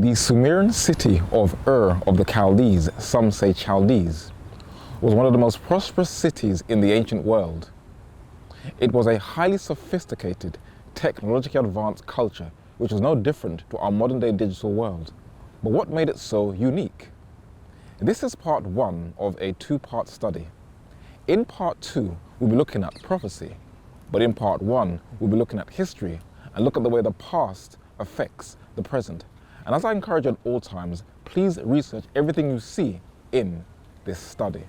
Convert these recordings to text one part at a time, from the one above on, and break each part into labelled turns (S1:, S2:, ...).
S1: The Sumerian city of Ur of the Chaldees, some say Chaldees, was one of the most prosperous cities in the ancient world. It was a highly sophisticated, technologically advanced culture which was no different to our modern-day digital world. But what made it so unique? This is part one of a two-part study. In part two, we'll be looking at prophecy, but in part one, we'll be looking at history and look at the way the past affects the present. And as I encourage at all times, please research everything you see in this study.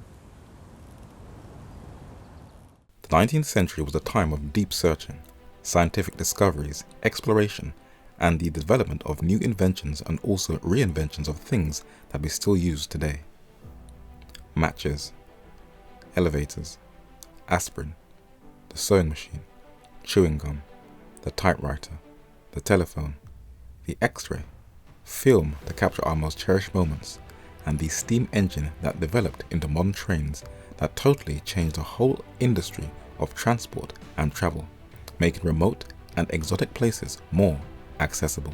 S2: The 19th century was a time of deep searching, scientific discoveries, exploration, and the development of new inventions and also reinventions of things that we still use today. Matches, elevators, aspirin, the sewing machine, chewing gum, the typewriter, the telephone, the X-ray, film to capture our most cherished moments, and the steam engine that developed into modern trains that totally changed the whole industry of transport and travel, making remote and exotic places more accessible.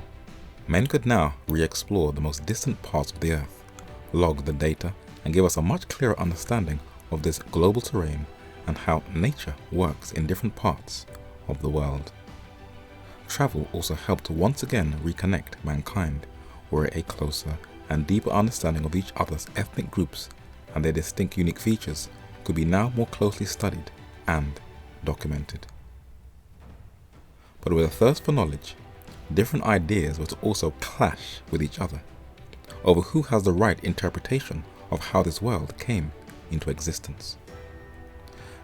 S2: Men could now re-explore the most distant parts of the earth, log the data, and give us a much clearer understanding of this global terrain and how nature works in different parts of the world. Travel also helped to once again reconnect mankind, where a closer and deeper understanding of each other's ethnic groups and their distinct unique features could be now more closely studied and documented. But with a thirst for knowledge, different ideas were to also clash with each other over who has the right interpretation of how this world came into existence.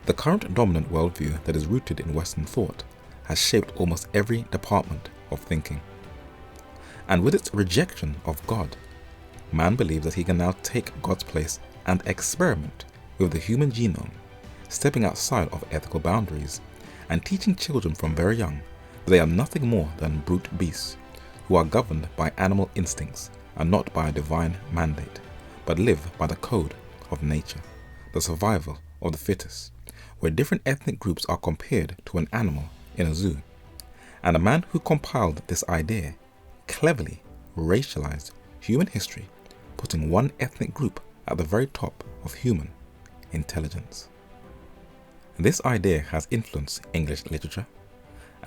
S2: The current dominant worldview that is rooted in Western thought has shaped almost every department of thinking. And with its rejection of God, man believes that he can now take God's place and experiment with the human genome, stepping outside of ethical boundaries and teaching children from very young that they are nothing more than brute beasts who are governed by animal instincts and not by a divine mandate, but live by the code of nature, the survival of the fittest, where different ethnic groups are compared to an animal in a zoo. And a man who compiled this idea cleverly racialized human history, putting one ethnic group at the very top of human intelligence. This idea has influenced English literature,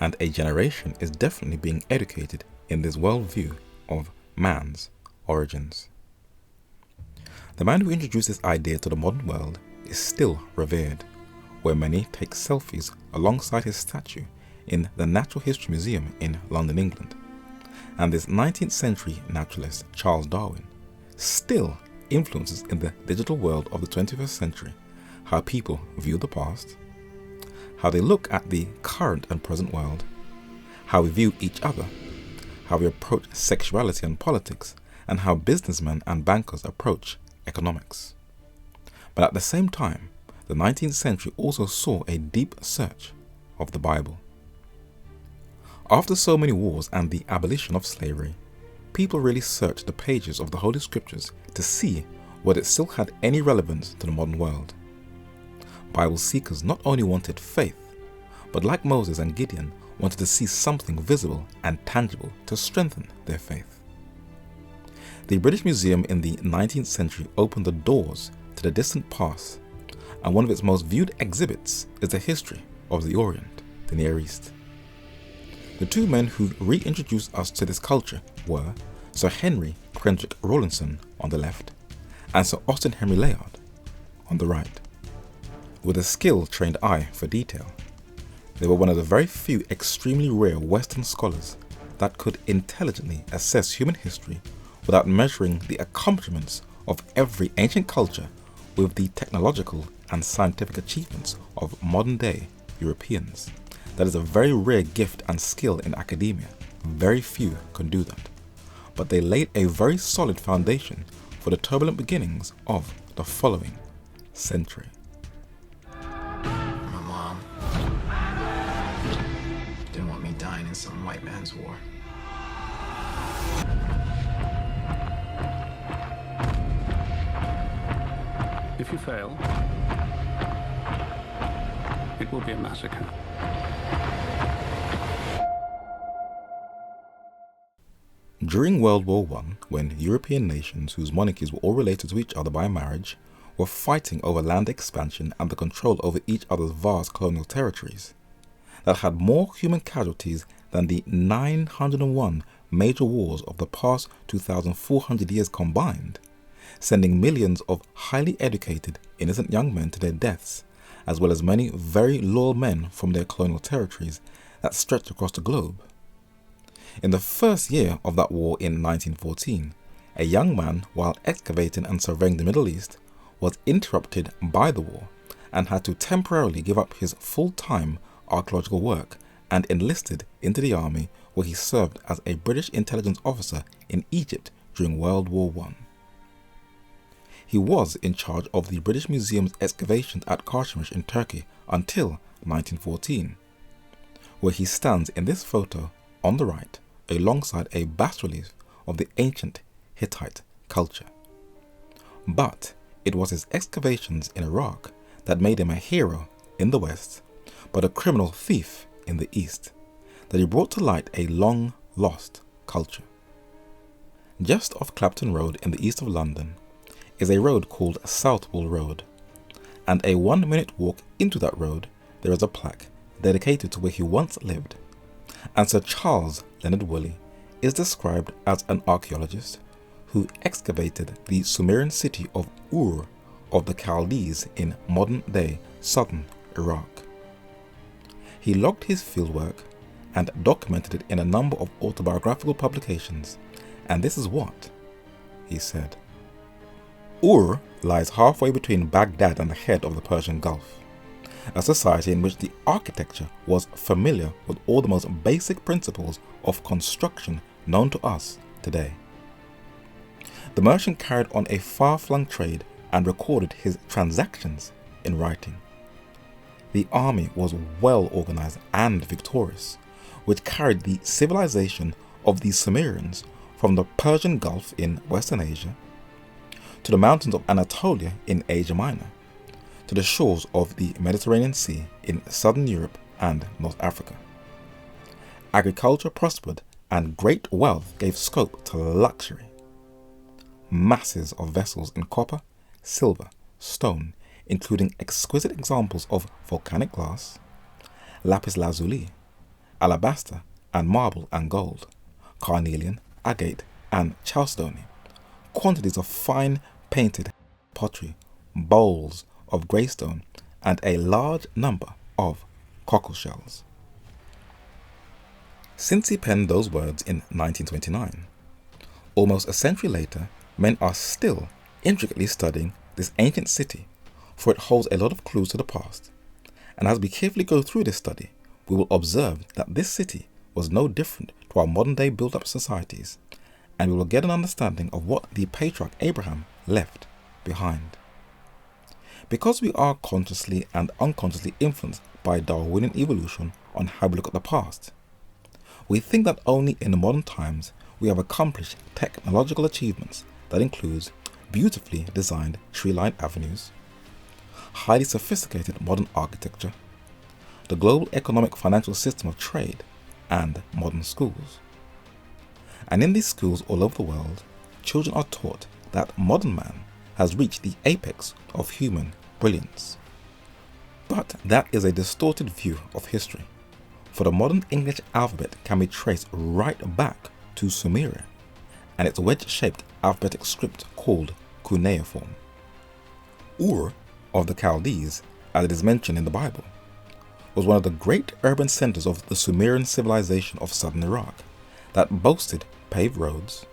S2: and a generation is definitely being educated in this worldview of man's origins. The man who introduced this idea to the modern world is still revered, where many take selfies alongside his statue in the Natural History Museum in London, England. And this 19th century naturalist, Charles Darwin, still influences in the digital world of the 21st century how people view the past, how they look at the current and present world, how we view each other, how we approach sexuality and politics, and how businessmen and bankers approach economics. But at the same time, the 19th century also saw a deep search of the Bible. After so many wars and the abolition of slavery, people really searched the pages of the Holy Scriptures to see whether it still had any relevance to the modern world. Bible seekers not only wanted faith, but like Moses and Gideon, wanted to see something visible and tangible to strengthen their faith. The British Museum in the 19th century opened the doors to the distant past, and one of its most viewed exhibits is the history of the Orient, the Near East. The two men who reintroduced us to this culture were Sir Henry Kendrick Rawlinson on the left and Sir Austin Henry Layard on the right. With a skill-trained eye for detail, they were one of the very few extremely rare Western scholars that could intelligently assess human history without measuring the accomplishments of every ancient culture with the technological and scientific achievements of modern-day Europeans. That is a very rare gift and skill in academia. Very few can do that. But they laid a very solid foundation for the turbulent beginnings of the following century.
S3: My mom didn't want me dying in some white man's war.
S4: If you fail, it will be a massacre.
S2: During World War I, when European nations whose monarchies were all related to each other by marriage were fighting over land expansion and the control over each other's vast colonial territories, that had more human casualties than the 901 major wars of the past 2,400 years combined, sending millions of highly educated, innocent young men to their deaths, as well as many very loyal men from their colonial territories that stretched across the globe. In the first year of that war in 1914, a young man, while excavating and surveying the Middle East, was interrupted by the war and had to temporarily give up his full-time archaeological work and enlisted into the army, where he served as a British intelligence officer in Egypt during World War I. He was in charge of the British Museum's excavations at Karşıymış in Turkey until 1914, where he stands in this photo on the right alongside a bas-relief of the ancient Hittite culture. But it was his excavations in Iraq that made him a hero in the West, but a criminal thief in the East, that he brought to light a long-lost culture. Just off Clapton Road in the east of London is a road called Southwall Road, and a 1-minute walk into that road there is a plaque dedicated to where he once lived, and Sir Charles Leonard Woolley is described as an archaeologist who excavated the Sumerian city of Ur of the Chaldees in modern-day southern Iraq. He logged his fieldwork and documented it in a number of autobiographical publications, and this is what he said. Ur lies halfway between Baghdad and the head of the Persian Gulf, a society in which the architecture was familiar with all the most basic principles of construction known to us today. The merchant carried on a far-flung trade and recorded his transactions in writing. The army was well organized and victorious, which carried the civilization of the Sumerians from the Persian Gulf in Western Asia to the mountains of Anatolia in Asia Minor, to the shores of the Mediterranean Sea in southern Europe and North Africa. Agriculture prospered and great wealth gave scope to luxury. Masses of vessels in copper, silver, stone, including exquisite examples of volcanic glass, lapis lazuli, alabaster and marble and gold, carnelian, agate and chalcedony, quantities of fine painted pottery, bowls of greystone, and a large number of cockle shells. Since he penned those words in 1929, almost a century later, men are still intricately studying this ancient city, for it holds a lot of clues to the past. And as we carefully go through this study, we will observe that this city was no different to our modern-day built-up societies, and we will get an understanding of what the patriarch Abraham left behind. Because we are consciously and unconsciously influenced by Darwinian evolution on how we look at the past, we think that only in modern times we have accomplished technological achievements that includes beautifully designed tree-lined avenues, highly sophisticated modern architecture, the global economic financial system of trade, and modern schools. And in these schools all over the world, children are taught that modern man has reached the apex of human brilliance. But that is a distorted view of history, for the modern English alphabet can be traced right back to Sumerian and its wedge-shaped alphabetic script called cuneiform. Ur of the Chaldees, as it is mentioned in the Bible, was one of the great urban centers of the Sumerian civilization of southern Iraq that boasted paved roads,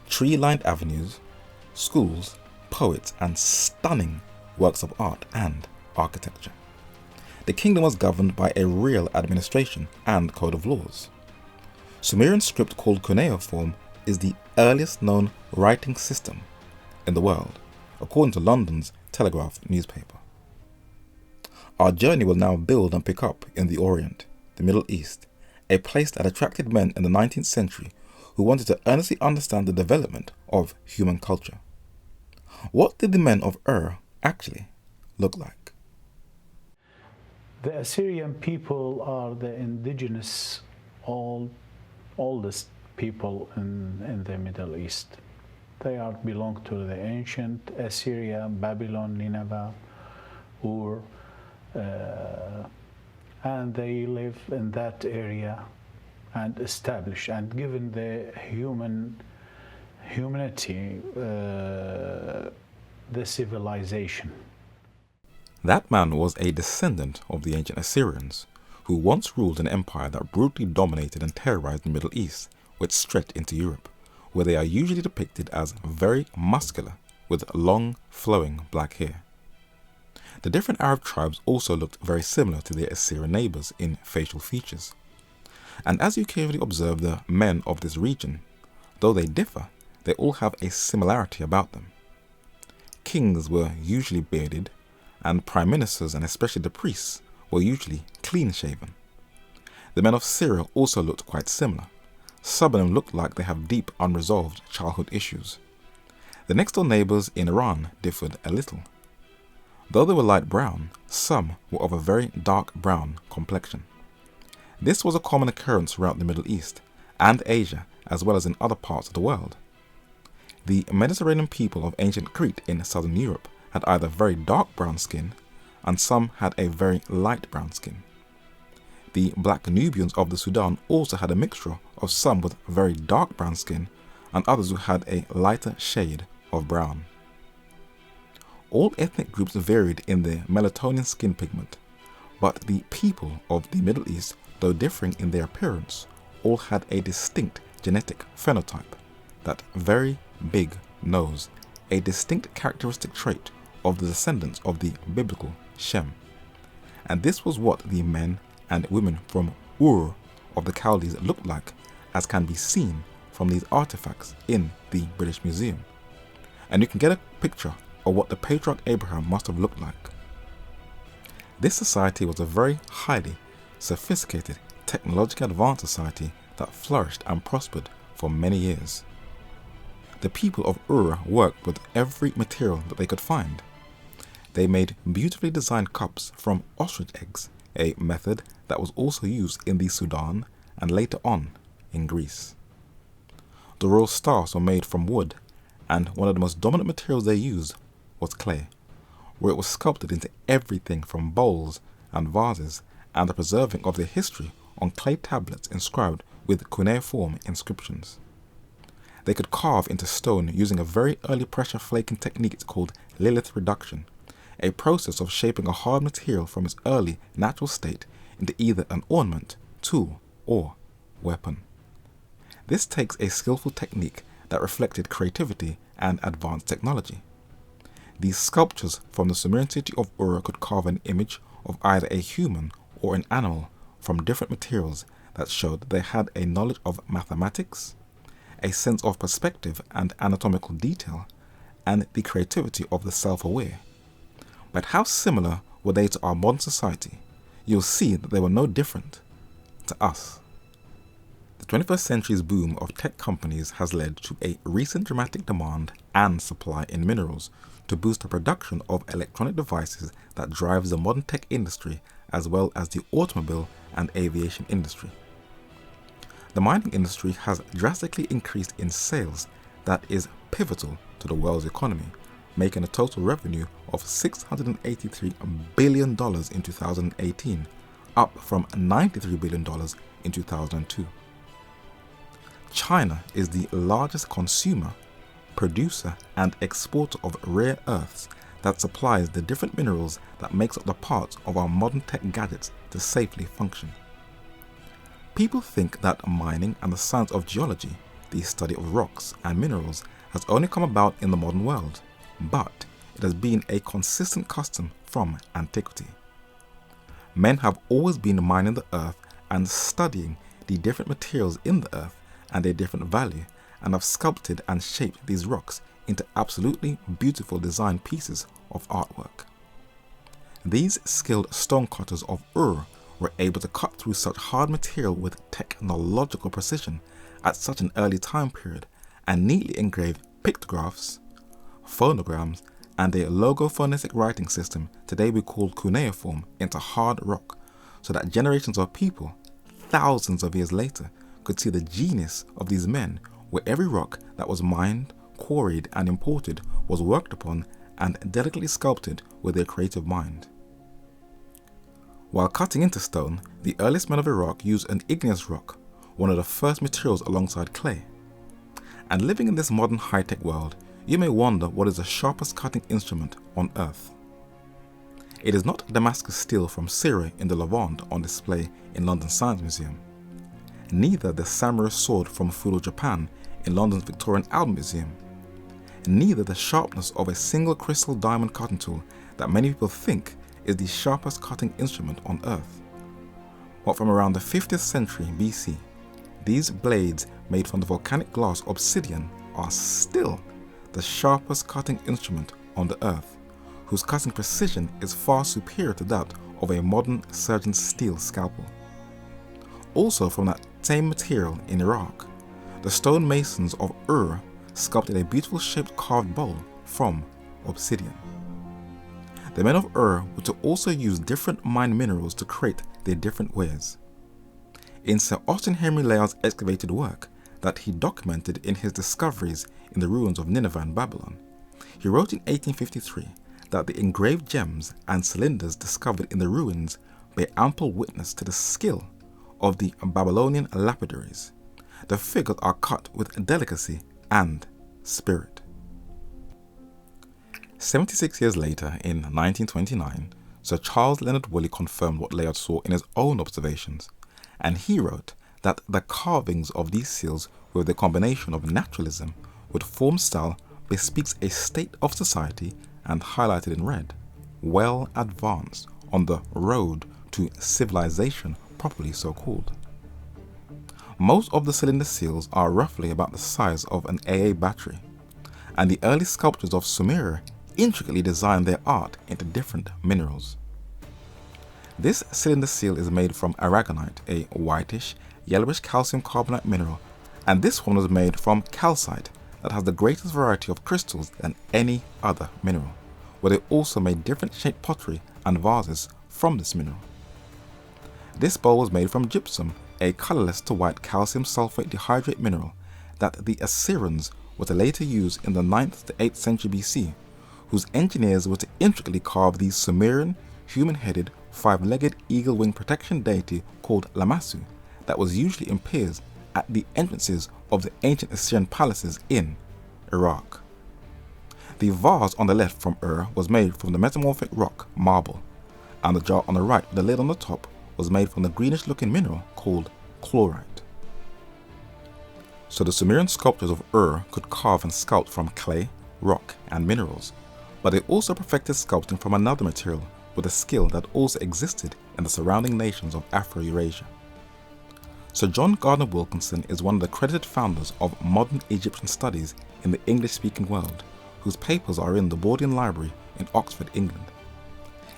S2: tree-lined avenues, schools, poets, and stunning works of art and architecture. The kingdom was governed by a real administration and code of laws. Sumerian script called cuneiform is the earliest known writing system in the world, according to London's Telegraph newspaper. Our journey will now build and pick up in the Orient, the Middle East, a place that attracted men in the 19th century who wanted to earnestly understand the development of human culture. What did the men of Ur actually look like?
S5: The Assyrian people are the indigenous, oldest people in the Middle East. They belong to the ancient Assyria, Babylon, Nineveh, Ur, and they live in that area and establish, and given the humanity, the civilization.
S2: That man was a descendant of the ancient Assyrians, who once ruled an empire that brutally dominated and terrorized the Middle East, which stretched into Europe, where they are usually depicted as very muscular, with long, flowing black hair. The different Arab tribes also looked very similar to their Assyrian neighbors in facial features. And as you carefully observe the men of this region, though they differ, they all have a similarity about them. Kings were usually bearded, and prime ministers, and especially the priests, were usually clean-shaven. The men of Syria also looked quite similar. Some of them looked like they have deep unresolved childhood issues. The next-door neighbors in Iran differed a little. Though they were light brown, some were of a very dark brown complexion. This was a common occurrence throughout the Middle East and Asia, as well as in other parts of the world. The Mediterranean people of ancient Crete in southern Europe had either very dark brown skin, and some had a very light brown skin. The black Nubians of the Sudan also had a mixture of some with very dark brown skin and others who had a lighter shade of brown. All ethnic groups varied in their melatonin skin pigment, but the people of the Middle East, though differing in their appearance, all had a distinct genetic phenotype, that very big nose, a distinct characteristic trait of the descendants of the biblical Shem. And this was what the men and women from Ur of the Chaldees looked like, as can be seen from these artifacts in the British Museum. And you can get a picture of what the patriarch Abraham must have looked like. This society was a very highly sophisticated, technologically advanced society that flourished and prospered for many years. The people of Ur worked with every material that they could find. They made beautifully designed cups from ostrich eggs, a method that was also used in the Sudan and later on in Greece. The royal staffs were made from wood, and one of the most dominant materials they used was clay, where it was sculpted into everything from bowls and vases, and the preserving of their history on clay tablets inscribed with cuneiform inscriptions. They could carve into stone using a very early pressure flaking technique called lithography reduction, a process of shaping a hard material from its early natural state into either an ornament, tool, or weapon. This takes a skillful technique that reflected creativity and advanced technology. These sculptures from the Sumerian city of Ur could carve an image of either a human or an animal from different materials that showed that they had a knowledge of mathematics, a sense of perspective and anatomical detail, and the creativity of the self-aware. But how similar were they to our modern society? You'll see that they were no different to us. The 21st century's boom of tech companies has led to a recent dramatic demand and supply in minerals to boost the production of electronic devices that drives the modern tech industry as well as the automobile and aviation industry. The mining industry has drastically increased in sales that is pivotal to the world's economy, making a total revenue of $683 billion in 2018, up from $93 billion in 2002. China is the largest consumer, producer, and exporter of rare earths that supplies the different minerals that makes up the parts of our modern tech gadgets to safely function. People think that mining and the science of geology, the study of rocks and minerals, has only come about in the modern world, but it has been a consistent custom from antiquity. Men have always been mining the earth and studying the different materials in the earth and their different value, and have sculpted and shaped these rocks into absolutely beautiful design pieces of artwork. These skilled stonecutters of Ur were able to cut through such hard material with technological precision at such an early time period and neatly engrave pictographs, phonograms, and a logophonetic writing system today we call cuneiform into hard rock, so that generations of people, thousands of years later, could see the genius of these men, where every rock that was mined, quarried and imported was worked upon and delicately sculpted with their creative mind. While cutting into stone, the earliest men of Iraq used an igneous rock, one of the first materials alongside clay. And living in this modern high-tech world, you may wonder what is the sharpest cutting instrument on earth. It is not Damascus steel from Syria in the Levant on display in London Science Museum, neither the samurai sword from feudal Japan in London's Victorian Albert Museum, neither the sharpness of a single crystal diamond cutting tool that many people think is the sharpest cutting instrument on earth. But from around the 50th century BC, these blades made from the volcanic glass obsidian are still the sharpest cutting instrument on the earth, whose cutting precision is far superior to that of a modern surgeon's steel scalpel. Also from that same material in Iraq, the stonemasons of Ur sculpted a beautiful shaped carved bowl from obsidian. The men of Ur were to also use different mined minerals to create their different wares. In Sir Austin Henry Layard's excavated work that he documented in his discoveries in the ruins of Nineveh and Babylon, he wrote in 1853 that the engraved gems and cylinders discovered in the ruins bear ample witness to the skill of the Babylonian lapidaries. The figures are cut with delicacy and spirit. 76 years later, in 1929, Sir Charles Leonard Woolley confirmed what Layard saw in his own observations, and he wrote that the carvings of these seals with the combination of naturalism with form style bespeaks a state of society, and highlighted in red, well advanced on the road to civilization properly so called. Most of the cylinder seals are roughly about the size of an AA battery, and the early sculptors of Sumeria intricately designed their art into different minerals. This cylinder seal is made from aragonite, a whitish, yellowish calcium carbonate mineral, and this one was made from calcite that has the greatest variety of crystals than any other mineral, where they also made different shaped pottery and vases from this mineral. This bowl was made from gypsum, a colorless to white calcium sulfate dehydrate mineral that the Assyrians were to later use in the 9th to 8th century BC, whose engineers were to intricately carve the Sumerian human-headed, five-legged eagle-wing protection deity called Lamassu that was usually in pairs at the entrances of the ancient Assyrian palaces in Iraq. The vase on the left from Ur was made from the metamorphic rock marble, and the jar on the right with the lid on the top was made from the greenish-looking mineral called chlorite. So the Sumerian sculptors of Ur could carve and sculpt from clay, rock, and minerals, but they also perfected sculpting from another material with a skill that also existed in the surrounding nations of Afro-Eurasia. Sir John Gardner Wilkinson is one of the credited founders of modern Egyptian studies in the English-speaking world, whose papers are in the Bodleian Library in Oxford, England.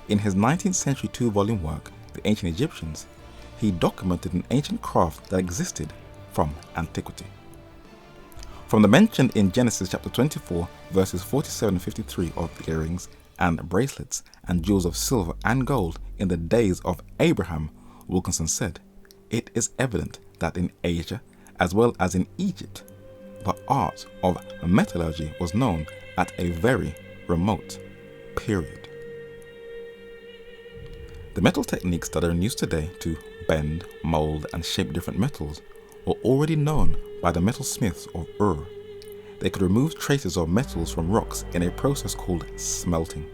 S2: In his 19th century 2-volume work, The Ancient Egyptians, he documented an ancient craft that existed from antiquity. From the mention in Genesis chapter 24 verses 47 and 53 of the earrings and bracelets and jewels of silver and gold in the days of Abraham, Wilkinson said, "It is evident that in Asia as well as in Egypt, the art of metallurgy was known at a very remote period." The metal techniques that are in use today to bend, mold, and shape different metals were already known by the metalsmiths of Ur. They could remove traces of metals from rocks in a process called smelting.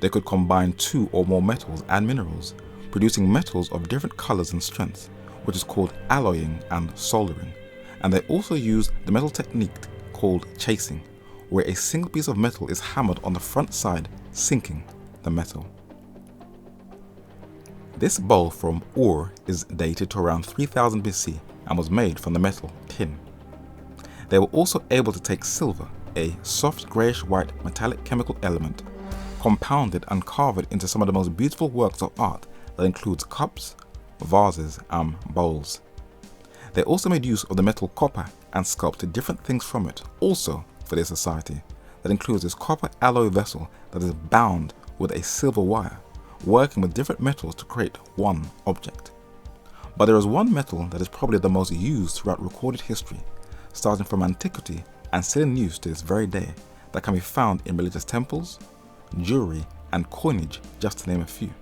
S2: They could combine two or more metals and minerals, producing metals of different colors and strengths, which is called alloying and soldering. And they also use the metal technique called chasing, where a single piece of metal is hammered on the front side, sinking the metal. This bowl from Ur is dated to around 3000 BC and was made from the metal tin. They were also able to take silver, a soft greyish-white metallic chemical element, compound it and carve it into some of the most beautiful works of art that includes cups, vases, and bowls. They also made use of the metal copper and sculpted different things from it, also for their society. That includes this copper alloy vessel that is bound with a silver wire, working with different metals to create one object. But there is one metal that is probably the most used throughout recorded history, starting from antiquity and still in use to this very day, that can be found in religious temples, jewelry, and coinage, just to name a few.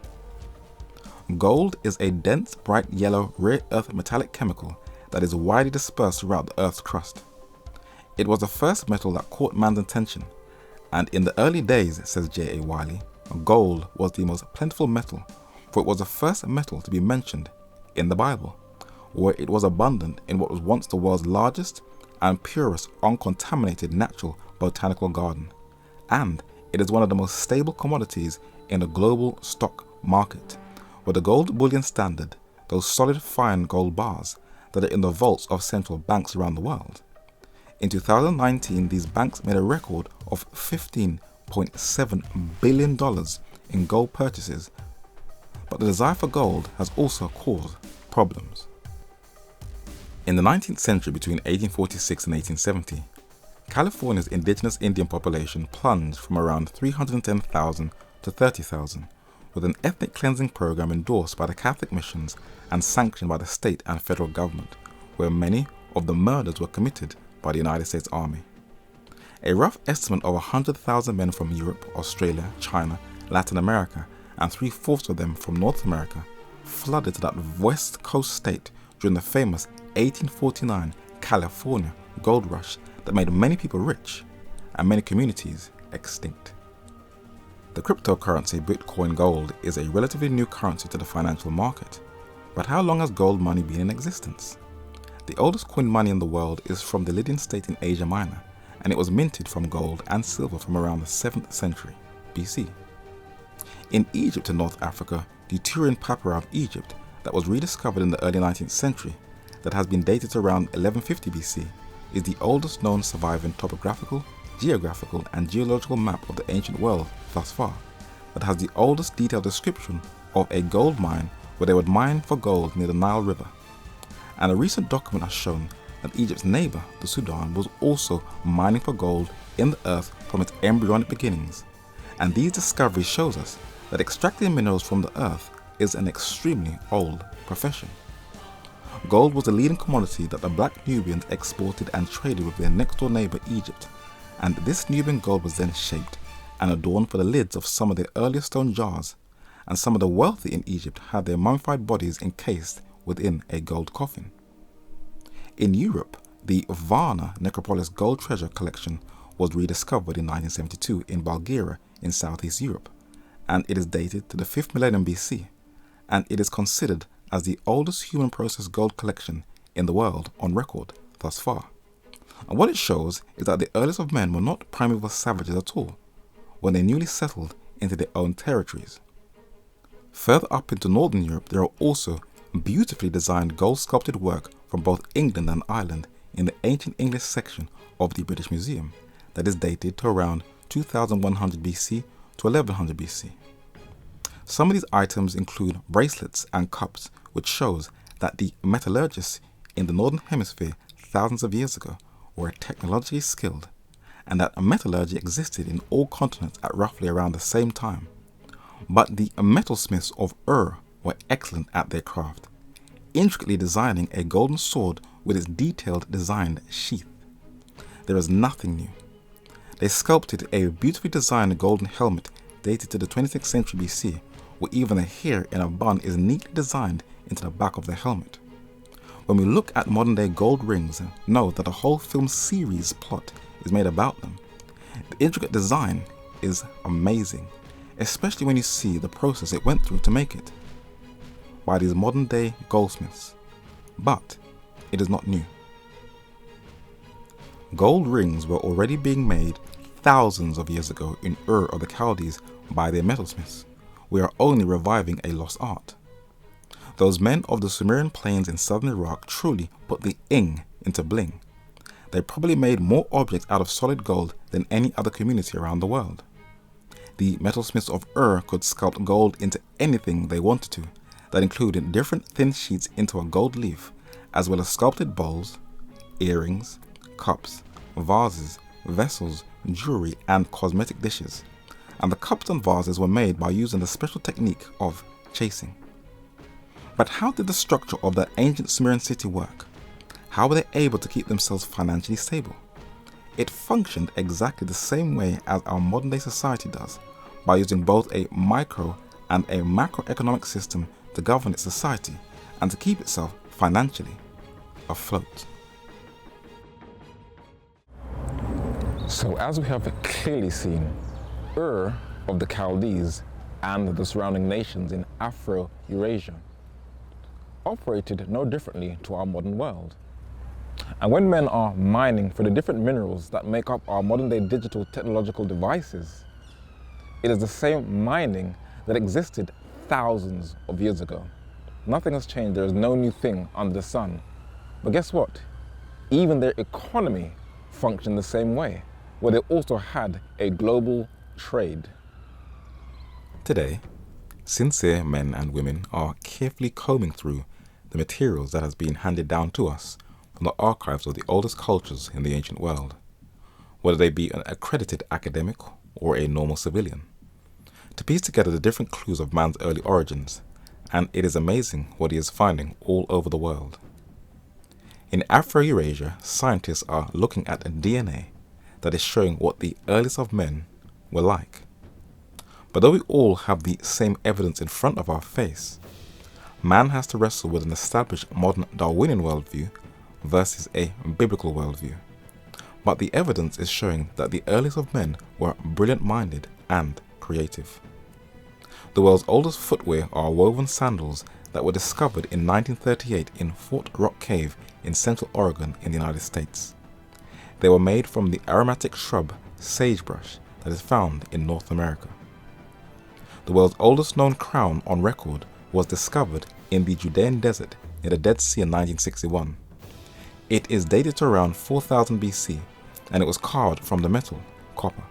S2: Gold is a dense, bright yellow, rare earth metallic chemical that is widely dispersed throughout the Earth's crust. It was the first metal that caught man's attention, and in the early days, says J.A. Wiley, gold was the most plentiful metal, for it was the first metal to be mentioned in the Bible, where it was abundant in what was once the world's largest and purest uncontaminated natural botanical garden, and it is one of the most stable commodities in the global stock market, with the gold bullion standard, those solid fine gold bars that are in the vaults of central banks around the world. In 2019, these banks made a record of $15.7 billion in gold purchases, but the desire for gold has also caused problems. In the 19th century, between 1846 and 1870, California's indigenous Indian population plunged from around 310,000 to 30,000, with an ethnic cleansing program endorsed by the Catholic missions and sanctioned by the state and federal government, where many of the murders were committed by the United States Army. A rough estimate of 100,000 men from Europe, Australia, China, Latin America, and 3/4 of them from North America flooded to that west coast state during the famous 1849 California gold rush that made many people rich and many communities extinct. The cryptocurrency Bitcoin Gold is a relatively new currency to the financial market, but how long has gold money been in existence? The oldest coined money in the world is from the Lydian state in Asia Minor, and it was minted from gold and silver from around the 7th century BC. In Egypt and North Africa, the Turin papyri of Egypt that was rediscovered in the early 19th century, that has been dated to around 1150 BC, is the oldest known surviving topographical, geographical, and geological map of the ancient world thus far, that has the oldest detailed description of a gold mine where they would mine for gold near the Nile River. And a recent document has shown that Egypt's neighbor, the Sudan, was also mining for gold in the earth from its embryonic beginnings. And these discoveries shows us that extracting minerals from the earth is an extremely old profession. Gold was the leading commodity that the black Nubians exported and traded with their next door neighbor Egypt, and this Nubian gold was then shaped and adorned for the lids of some of the earliest stone jars, and some of the wealthy in Egypt had their mummified bodies encased within a gold coffin. In Europe, the Varna necropolis gold treasure collection was rediscovered in 1972 in Bulgaria in Southeast Europe, and it is dated to the 5th millennium BC, and it is considered as the oldest human processed gold collection in the world on record thus far. And what it shows is that the earliest of men were not primeval savages at all, when they newly settled into their own territories. Further up into Northern Europe, there are also beautifully designed gold sculpted work from both England and Ireland in the ancient English section of the British Museum that is dated to around 2100 BC to 1100 BC. Some of these items include bracelets and cups, which shows that the metallurgists in the Northern Hemisphere thousands of years ago were technologically skilled, and that metallurgy existed in all continents at roughly around the same time. But the metalsmiths of Ur were excellent at their craft, intricately designing a golden sword with its detailed designed sheath. There is nothing new. They sculpted a beautifully designed golden helmet dated to the 26th century BC, where even the hair in a bun is neatly designed into the back of the helmet. When we look at modern day gold rings and know that a whole film series plot is made about them, the intricate design is amazing, especially when you see the process it went through to make it by these modern day goldsmiths. But it is not new. Gold rings were already being made thousands of years ago in Ur of the Chaldees by their metalsmiths. We are only reviving a lost art. Those men of the Sumerian plains in southern Iraq truly put the ing into bling. They probably made more objects out of solid gold than any other community around the world. The metalsmiths of Ur could sculpt gold into anything they wanted to, that included different thin sheets into a gold leaf, as well as sculpted bowls, earrings, cups, vases, vessels, jewelry, and cosmetic dishes. And the cups and vases were made by using the special technique of chasing. But how did the structure of the ancient Sumerian city work? How were they able to keep themselves financially stable? It functioned exactly the same way as our modern day society does, by using both a micro and a macroeconomic system to govern its society and to keep itself financially afloat.
S1: So as we have clearly seen, Ur of the Chaldees and the surrounding nations in Afro-Eurasia operated no differently to our modern world. And when men are mining for the different minerals that make up our modern-day digital technological devices, it is the same mining that existed thousands of years ago. Nothing has changed. There is no new thing under the sun. But guess what? Even their economy functioned the same way, where they also had a global trade.
S2: Today, sincere men and women are carefully combing through the materials that has been handed down to us from the archives of the oldest cultures in the ancient world, whether they be an accredited academic or a normal civilian, to piece together the different clues of man's early origins, and it is amazing what he is finding all over the world. In Afro-Eurasia, scientists are looking at a DNA that is showing what the earliest of men were like. But though we all have the same evidence in front of our face, man has to wrestle with an established modern Darwinian worldview versus a biblical worldview. But the evidence is showing that the earliest of men were brilliant-minded and creative. The world's oldest footwear are woven sandals that were discovered in 1938 in Fort Rock Cave in Central Oregon in the United States. They were made from the aromatic shrub sagebrush that is found in North America. The world's oldest known crown on record was discovered in the Judean desert near the Dead Sea in 1961. It is dated to around 4000 BC, and it was carved from the metal copper.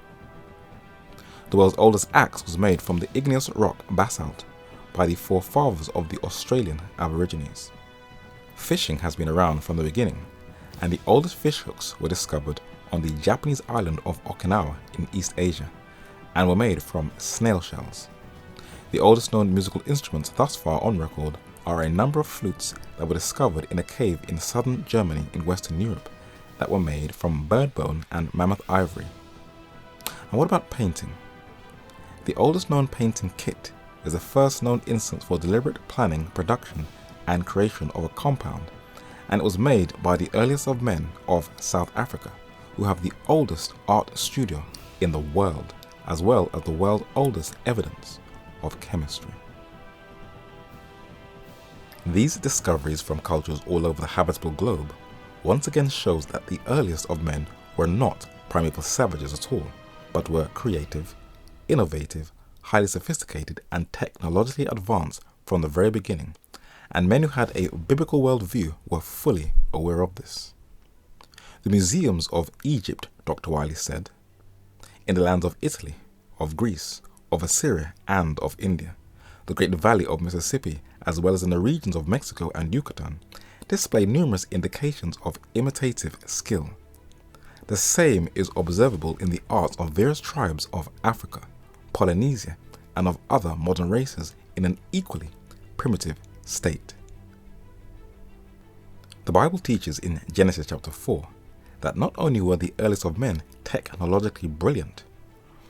S2: The world's oldest axe was made from the igneous rock basalt by the forefathers of the Australian Aborigines. Fishing has been around from the beginning, and the oldest fish hooks were discovered on the Japanese island of Okinawa in East Asia, and were made from snail shells. The oldest known musical instruments thus far on record are a number of flutes that were discovered in a cave in southern Germany in Western Europe that were made from bird bone and mammoth ivory. And what about painting? The oldest known painting kit is the first known instance for deliberate planning, production, and creation of a compound, and it was made by the earliest of men of South Africa, who have the oldest art studio in the world, as well as the world's oldest evidence of chemistry. These discoveries from cultures all over the habitable globe once again shows that the earliest of men were not primeval savages at all, but were creative, innovative, highly sophisticated, and technologically advanced from the very beginning, and men who had a biblical worldview were fully aware of this. The museums of Egypt, Dr. Wiley said, in the lands of Italy, of Greece, of Assyria, and of India, the Great Valley of Mississippi, as well as in the regions of Mexico and Yucatan, display numerous indications of imitative skill. The same is observable in the arts of various tribes of Africa, Polynesia, and of other modern races in an equally primitive state. The Bible teaches in Genesis chapter 4 that not only were the earliest of men technologically brilliant,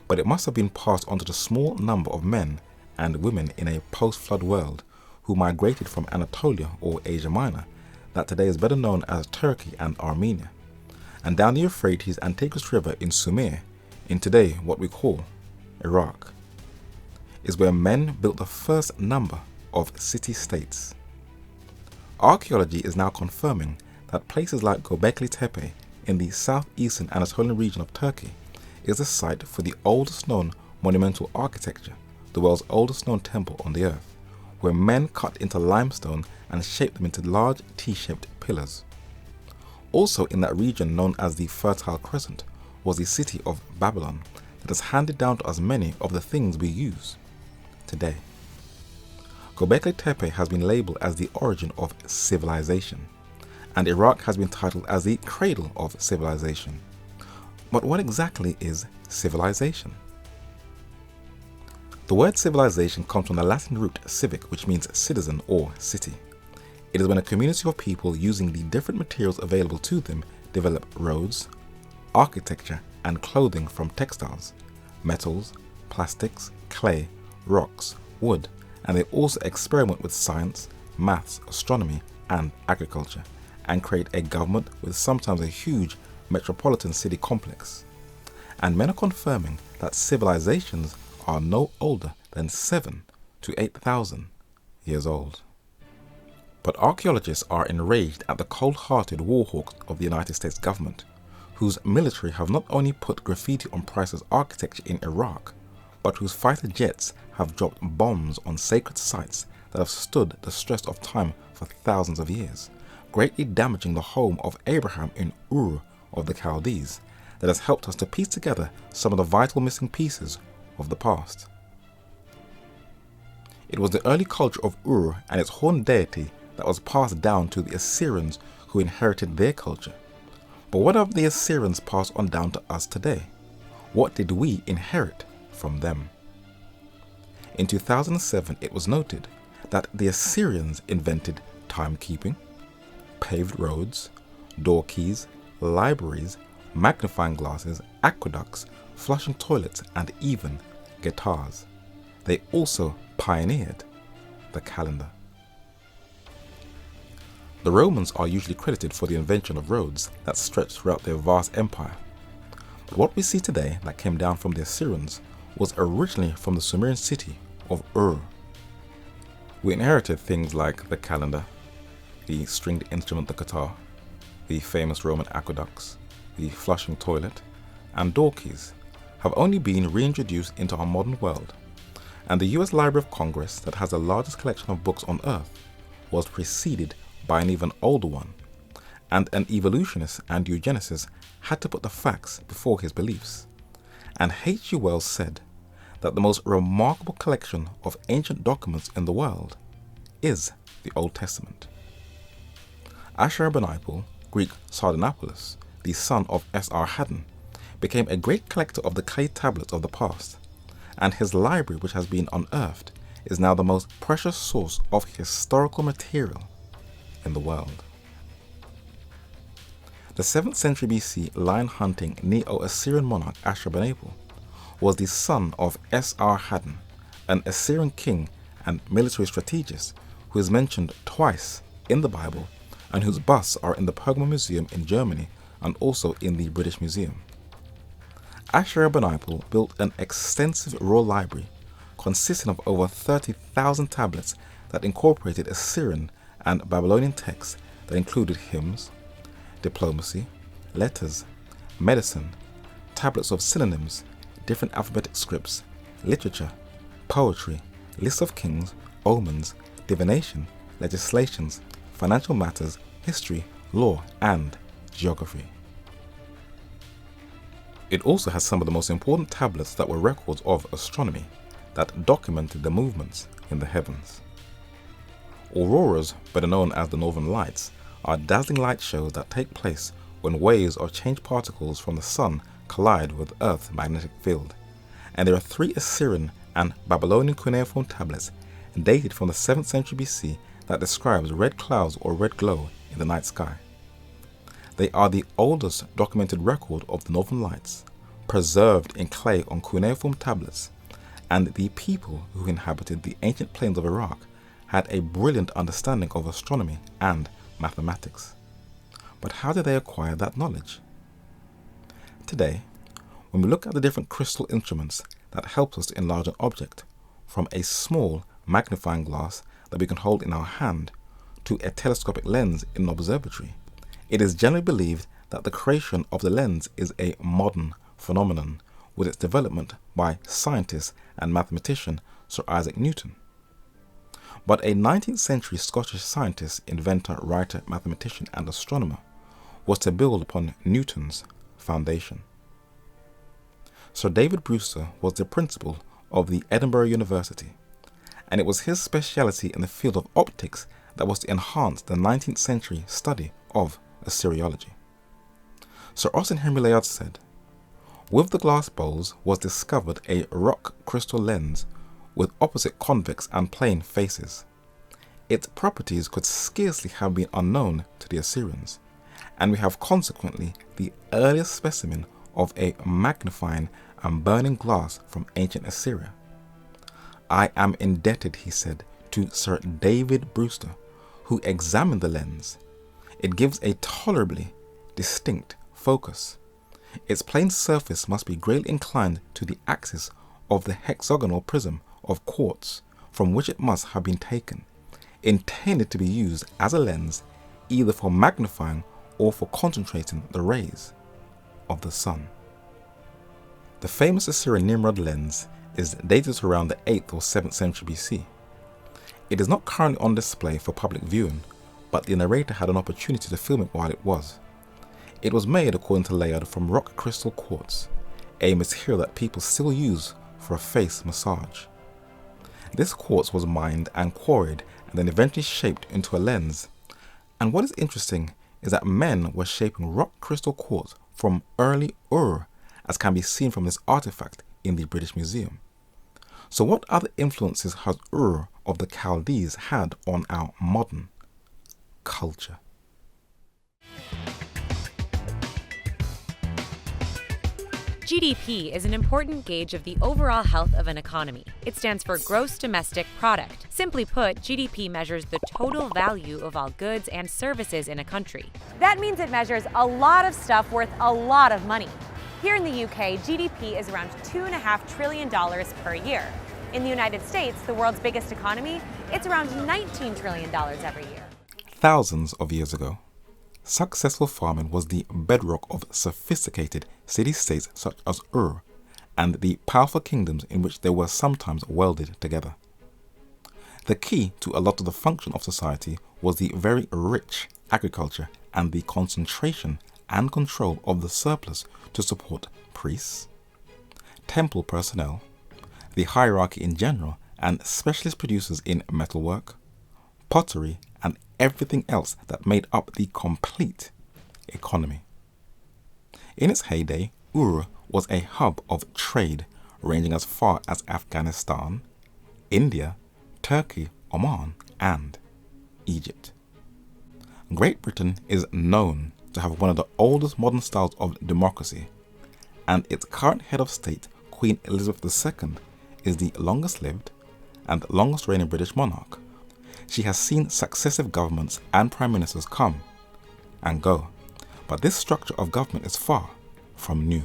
S2: but it must have been passed on to the small number of men and women in a post-flood world who migrated from Anatolia or Asia Minor, that today is better known as Turkey and Armenia, and down the Euphrates and Tigris River in Sumer, in today what we call Iraq, is where men built the first number of city-states. Archaeology is now confirming that places like Göbekli Tepe in the southeastern Anatolian region of Turkey is the site for the oldest known monumental architecture, the world's oldest known temple on the earth, where men cut into limestone and shaped them into large T-shaped pillars. Also in that region known as the Fertile Crescent was the city of Babylon that has handed down to us many of the things we use today. Göbekli Tepe has been labeled as the origin of civilization, and Iraq has been titled as the cradle of civilization. But what exactly is civilization? The word civilization comes from the Latin root civic, which means citizen or city. It is when a community of people using the different materials available to them develop roads, architecture, and clothing from textiles, metals, plastics, clay, rocks, wood, and they also experiment with science, maths, astronomy, and agriculture, and create a government with sometimes a huge metropolitan city complex. And men are confirming that civilizations are no older than 7 to 8,000 years old. But archaeologists are enraged at the cold-hearted warhawks of the United States government, whose military have not only put graffiti on priceless architecture in Iraq, but whose fighter jets have dropped bombs on sacred sites that have stood the stress of time for thousands of years, greatly damaging the home of Abraham in Ur of the Chaldees, that has helped us to piece together some of the vital missing pieces of the past. It was the early culture of Ur and its horned deity that was passed down to the Assyrians, who inherited their culture. But what have the Assyrians passed on down to us today? What did we inherit from them? In 2007, it was noted that the Assyrians invented timekeeping, paved roads, door keys, libraries, magnifying glasses, aqueducts, flushing toilets, and even guitars. They also pioneered the calendar. The Romans are usually credited for the invention of roads that stretched throughout their vast empire. But what we see today that came down from the Assyrians was originally from the Sumerian city of Ur. We inherited things like the calendar, the stringed instrument the guitar, the famous Roman aqueducts, the flushing toilet, and door keys have only been reintroduced into our modern world, and the US Library of Congress, that has the largest collection of books on Earth, was preceded by an even older one, and an evolutionist and eugenicist had to put the facts before his beliefs. And H.G. Wells said that the most remarkable collection of ancient documents in the world is the Old Testament. Ashurbanipal, Greek Sardanapalus, the son of Esarhaddon, became a great collector of the clay tablets of the past, and his library, which has been unearthed, is now the most precious source of historical material in the world. The 7th century BC lion-hunting Neo-Assyrian monarch Ashurbanipal was the son of Esarhaddon, an Assyrian king and military strategist who is mentioned twice in the Bible and whose busts are in the Pergamon Museum in Germany and also in the British Museum. Ashurbanipal built an extensive royal library consisting of over 30,000 tablets that incorporated Assyrian and Babylonian texts that included hymns, diplomacy, letters, medicine, tablets of synonyms, different alphabetic scripts, literature, poetry, lists of kings, omens, divination, legislations, financial matters, history, law, and geography. It also has some of the most important tablets that were records of astronomy that documented the movements in the heavens. Auroras, better known as the Northern Lights, are dazzling light shows that take place when waves or change particles from the sun collide with Earth's magnetic field. And there are 3 Assyrian and Babylonian cuneiform tablets dated from the 7th century BC that describes red clouds or red glow in the night sky. They are the oldest documented record of the Northern Lights, preserved in clay on cuneiform tablets, and the people who inhabited the ancient plains of Iraq had a brilliant understanding of astronomy and mathematics. But how did they acquire that knowledge? Today, when we look at the different crystal instruments that help us to enlarge an object, from a small magnifying glass that we can hold in our hand to a telescopic lens in an observatory, it is generally believed that the creation of the lens is a modern phenomenon, with its development by scientist and mathematician Sir Isaac Newton. But a 19th century Scottish scientist, inventor, writer, mathematician, and astronomer was to build upon Newton's foundation. Sir David Brewster was the principal of the Edinburgh University, and it was his speciality in the field of optics that was to enhance the 19th century study of Assyriology. Sir Austin Henry Layard said, "With the glass bowls was discovered a rock crystal lens with opposite convex and plane faces. Its properties could scarcely have been unknown to the Assyrians, and we have consequently the earliest specimen of a magnifying and burning glass from ancient Assyria. I am indebted, he said, to Sir David Brewster, who examined the lens. It gives a tolerably distinct focus. Its plane surface must be greatly inclined to the axis of the hexagonal prism of quartz from which it must have been taken, intended to be used as a lens either for magnifying or for concentrating the rays of the sun. The famous Assyrian Nimrod lens is dated to around the 8th or 7th century BC. It is not currently on display for public viewing, but the narrator had an opportunity to film it while it was. It was made, according to Layard, from rock crystal quartz, a material that people still use for a face massage. This quartz was mined and quarried and then eventually shaped into a lens. And what is interesting is that men were shaping rock crystal quartz from early Ur, as can be seen from this artifact in the British Museum. So what other influences has Ur of the Chaldees had on our modern culture?
S6: GDP is an important gauge of the overall health of an economy. It stands for Gross Domestic Product. Simply put, GDP measures the total value of all goods and services in a country. That means it measures a lot of stuff worth a lot of money. Here in the UK, GDP is around $2.5 trillion per year. In the United States, the world's biggest economy, it's around $19 trillion every year.
S2: Thousands of years ago, successful farming was the bedrock of sophisticated city-states such as Ur and the powerful kingdoms in which they were sometimes welded together. The key to a lot of the function of society was the very rich agriculture and the concentration and control of the surplus to support priests, temple personnel, the hierarchy in general, and specialist producers in metalwork, pottery, and everything else that made up the complete economy. In its heyday, Ur was a hub of trade ranging as far as Afghanistan, India, Turkey, Oman, and Egypt. Great Britain is known to have one of the oldest modern styles of democracy, and its current head of state, Queen Elizabeth II, is the longest lived and longest reigning British monarch. She has seen successive governments and prime ministers come and go, but this structure of government is far from new.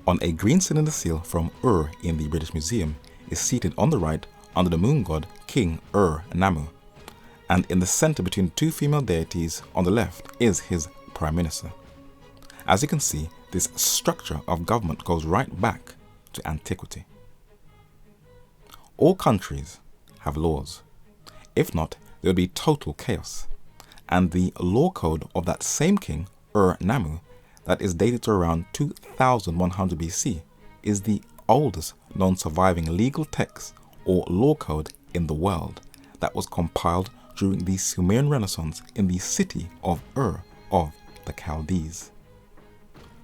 S2: On a green cylinder seal from Ur in the British Museum is seated on the right under the moon god King Ur-Nammu, and in the center between two female deities on the left is his prime minister. As you can see, this structure of government goes right back to antiquity. All countries have laws. If not, there would be total chaos. And the law code of that same king, Ur-Nammu, that is dated to around 2100 BC, is the oldest known surviving legal text or law code in the world that was compiled during the Sumerian Renaissance in the city of Ur of the Chaldees.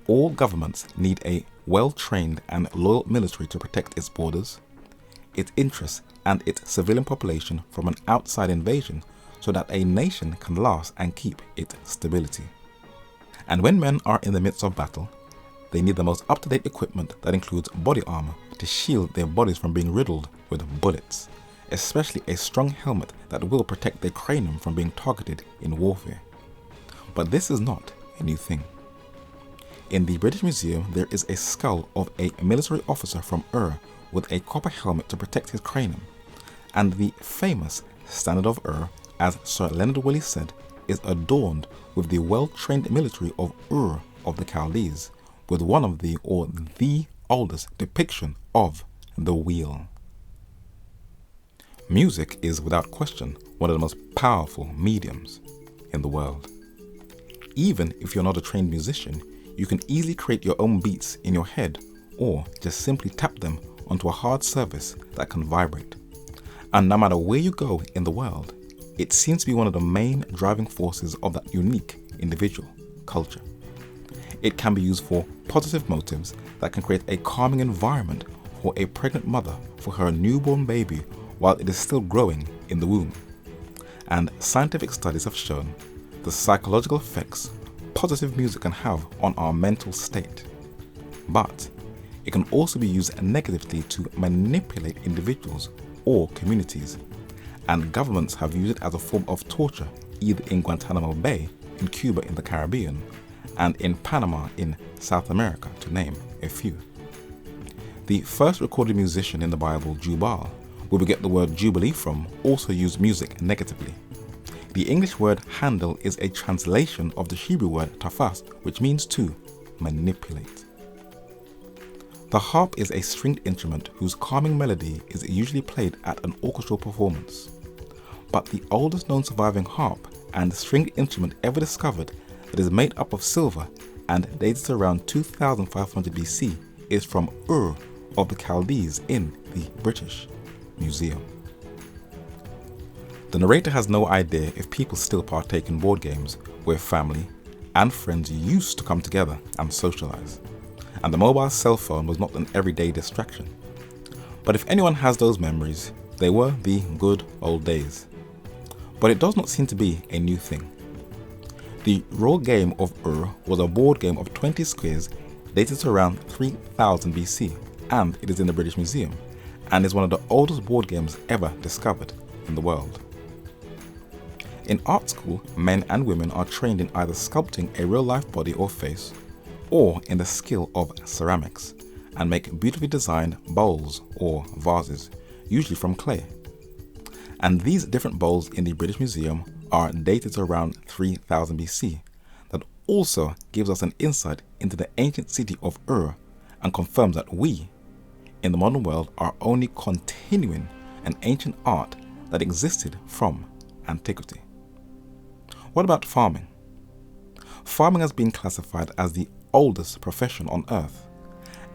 S2: All governments need a well-trained and loyal military to protect its borders, its interests, and its civilian population from an outside invasion so that a nation can last and keep its stability. And when men are in the midst of battle, they need the most up-to-date equipment that includes body armor to shield their bodies from being riddled with bullets, especially a strong helmet that will protect their cranium from being targeted in warfare. But this is not a new thing. In the British Museum, there is a skull of a military officer from Ur with a copper helmet to protect his cranium, and the famous Standard of Ur, as Sir Leonard Willis said, is adorned with the well-trained military of Ur of the Chaldees, with one of the oldest depiction of the wheel. Music is without question one of the most powerful mediums in the world. Even if you're not a trained musician, you can easily create your own beats in your head or just simply tap them onto a hard surface that can vibrate. And no matter where you go in the world, it seems to be one of the main driving forces of that unique individual culture. It can be used for positive motives that can create a calming environment for a pregnant mother for her newborn baby while it is still growing in the womb. And scientific studies have shown the psychological effects positive music can have on our mental state. But it can also be used negatively to manipulate individuals or communities, and governments have used it as a form of torture either in Guantanamo Bay in Cuba in the Caribbean and in Panama in South America, to name a few. The first recorded musician in the Bible, Jubal, where we get the word jubilee from, also used music negatively. The English word handle is a translation of the Hebrew word tafas, which means to manipulate. The harp is a stringed instrument whose calming melody is usually played at an orchestral performance. But the oldest known surviving harp and stringed instrument ever discovered that is made up of silver and dated to around 2500 BC is from Ur of the Chaldees in the British Museum. The narrator has no idea if people still partake in board games where family and friends used to come together and socialize, and the mobile cell phone was not an everyday distraction. But if anyone has those memories, they were the good old days. But it does not seem to be a new thing. The raw game of Ur was a board game of 20 squares dated to around 3000 BC, and it is in the British Museum, and is one of the oldest board games ever discovered in the world. In art school, men and women are trained in either sculpting a real-life body or face, or in the skill of ceramics, and make beautifully designed bowls or vases, usually from clay. And these different bowls in the British Museum are dated to around 3000 BC. That also gives us an insight into the ancient city of Ur and confirms that we, in the modern world, are only continuing an ancient art that existed from antiquity. What about farming? Farming has been classified as the oldest profession on earth.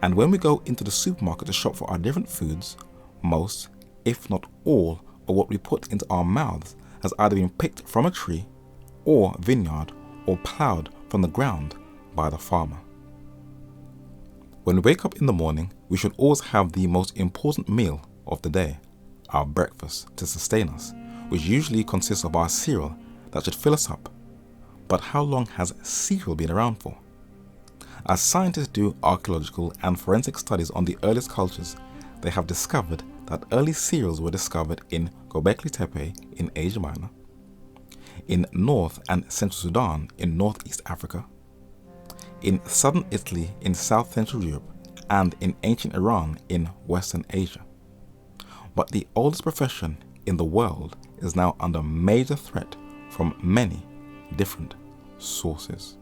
S2: And when we go into the supermarket to shop for our different foods, most, if not all, of what we put into our mouths has either been picked from a tree or vineyard or ploughed from the ground by the farmer. When we wake up in the morning, we should always have the most important meal of the day, our breakfast, to sustain us, which usually consists of our cereal that should fill us up. But how long has cereal been around for? As scientists do archaeological and forensic studies on the earliest cultures, they have discovered that early cereals were discovered in Göbekli Tepe in Asia Minor, in North and Central Sudan in Northeast Africa, in southern Italy in South Central Europe, and in ancient Iran in Western Asia. But the oldest profession in the world is now under major threat from many different sources.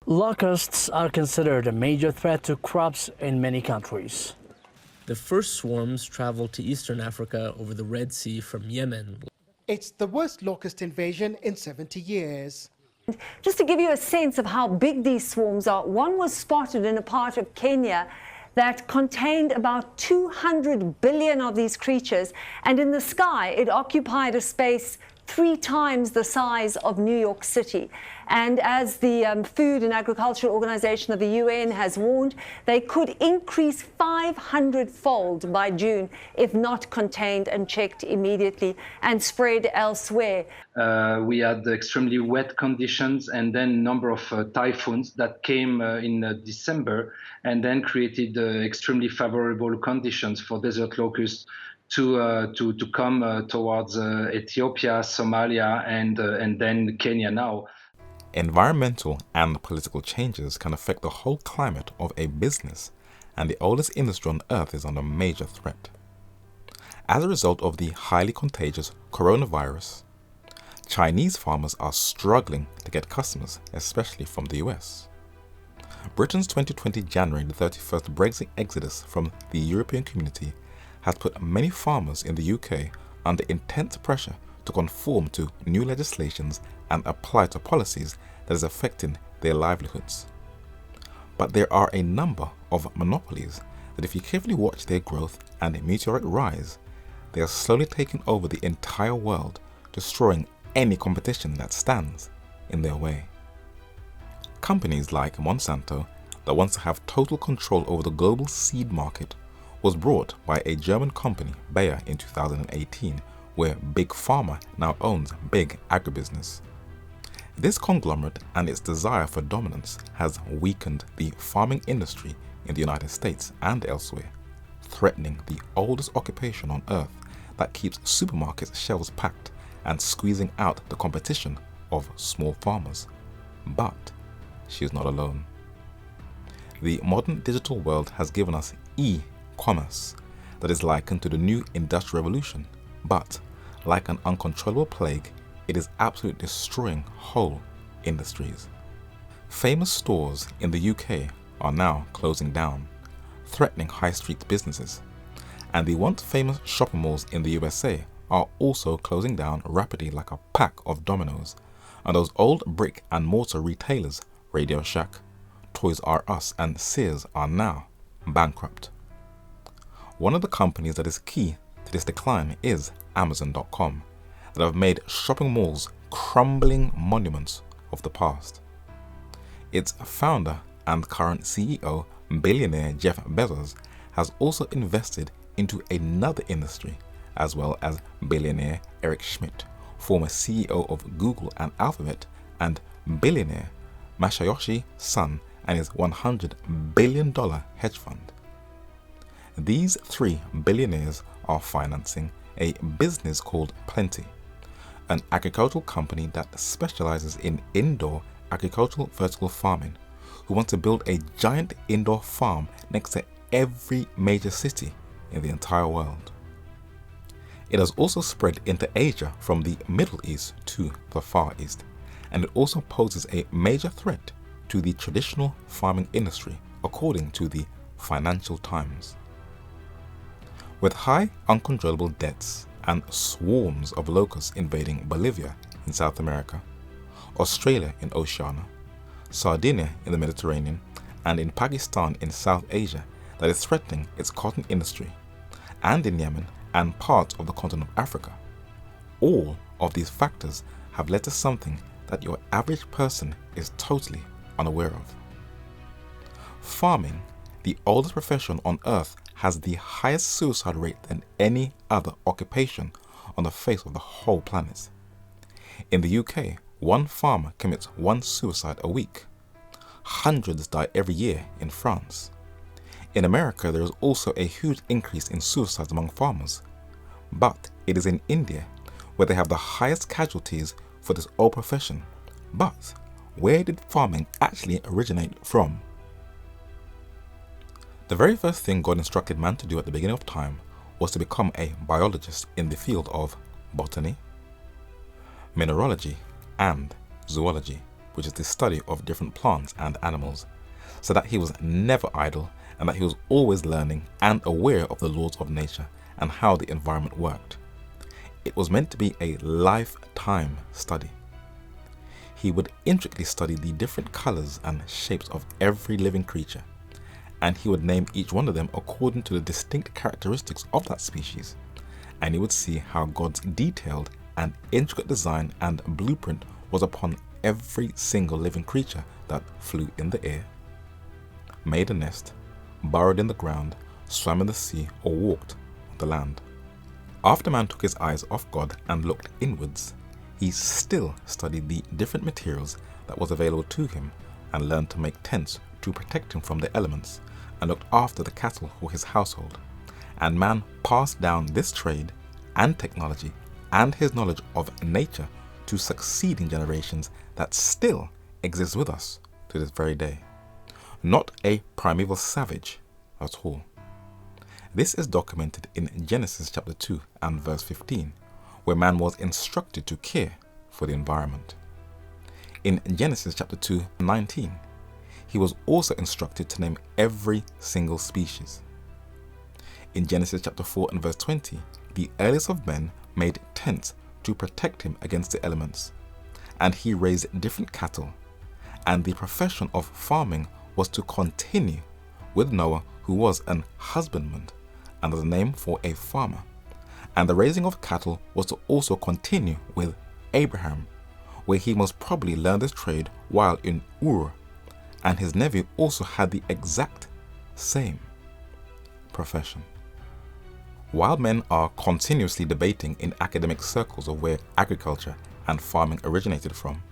S7: Locusts are considered a major threat to crops in many countries.
S8: The first swarms traveled to eastern Africa over the Red Sea from Yemen.
S9: It's the worst locust invasion in 70 years.
S10: Just to give you a sense of how big these swarms are, one was spotted in a part of Kenya that contained about 200 billion of these creatures, and in the sky it occupied a space 3 times the size of New York City. And as the Food and Agriculture Organization of the UN has warned, they could increase 500-fold by June if not contained and checked immediately and spread elsewhere.
S11: We had extremely wet conditions and then a number of typhoons that came in December and then created extremely favorable conditions for desert locusts to come towards Ethiopia, Somalia, and then Kenya now.
S2: Environmental and political changes can affect the whole climate of a business, and the oldest industry on earth is under major threat. As a result of the highly contagious coronavirus, Chinese farmers are struggling to get customers, especially from the US. Britain's 2020 January the 31st Brexit exodus from the European community has put many farmers in the UK under intense pressure to conform to new legislations and apply to policies that is affecting their livelihoods. But there are a number of monopolies that, if you carefully watch their growth and meteoric rise, they are slowly taking over the entire world, destroying any competition that stands in their way. Companies like Monsanto, that wants to have total control over the global seed market was brought by a German company, Bayer, in 2018, where Big Pharma now owns Big Agribusiness. This conglomerate and its desire for dominance has weakened the farming industry in the United States and elsewhere, threatening the oldest occupation on Earth that keeps supermarkets' shelves packed and squeezing out the competition of small farmers. But she is not alone. The modern digital world has given us e-commerce that is likened to the new industrial revolution, but like an uncontrollable plague, it is absolutely destroying whole industries. Famous stores in the UK are now closing down, threatening high street businesses, and the once famous shopping malls in the USA are also closing down rapidly like a pack of dominoes, and those old brick and mortar retailers, Radio Shack, Toys R Us and Sears, are now bankrupt. One of the companies that is key to this decline is Amazon.com, that have made shopping malls crumbling monuments of the past. Its founder and current CEO, billionaire Jeff Bezos, has also invested into another industry, as well as billionaire Eric Schmidt, former CEO of Google and Alphabet, and billionaire Masayoshi Son and his $100 billion hedge fund. These three billionaires are financing a business called Plenty, an agricultural company that specializes in indoor agricultural vertical farming, who want to build a giant indoor farm next to every major city in the entire world. It has also spread into Asia from the Middle East to the Far East, and it also poses a major threat to the traditional farming industry, according to the Financial Times. With high uncontrollable debts and swarms of locusts invading Bolivia in South America, Australia in Oceania, Sardinia in the Mediterranean, and in Pakistan in South Asia that is threatening its cotton industry, and in Yemen and parts of the continent of Africa. All of these factors have led to something that your average person is totally unaware of. Farming, the oldest profession on earth, has the highest suicide rate than any other occupation on the face of the whole planet. In the UK, one farmer commits one suicide a week. Hundreds die every year in France. In America, there is also a huge increase in suicides among farmers. But it is in India where they have the highest casualties for this old profession. But where did farming actually originate from? The very first thing God instructed man to do at the beginning of time was to become a biologist in the field of botany, mineralogy, and zoology, which is the study of different plants and animals, so that he was never idle and that he was always learning and aware of the laws of nature and how the environment worked. It was meant to be a lifetime study. He would intricately study the different colors and shapes of every living creature, and he would name each one of them according to the distinct characteristics of that species, and he would see how God's detailed and intricate design and blueprint was upon every single living creature that flew in the air, made a nest, burrowed in the ground, swam in the sea, or walked on the land. After man took his eyes off God and looked inwards, he still studied the different materials that was available to him and learned to make tents to protect him from the elements, and looked after the cattle for his household. And man passed down this trade and technology and his knowledge of nature to succeeding generations that still exist with us to this very day. Not a primeval savage at all. This is documented in Genesis chapter 2 and verse 15, where man was instructed to care for the environment. In Genesis chapter 2:19, he was also instructed to name every single species. In Genesis chapter 4 and verse 20, the earliest of men made tents to protect him against the elements, and he raised different cattle, and the profession of farming was to continue with Noah, who was an husbandman, another name for a farmer, and the raising of cattle was to also continue with Abraham, where he most probably learned this trade while in Ur, and his nephew also had the exact same profession. While men are continuously debating in academic circles of where agriculture and farming originated from,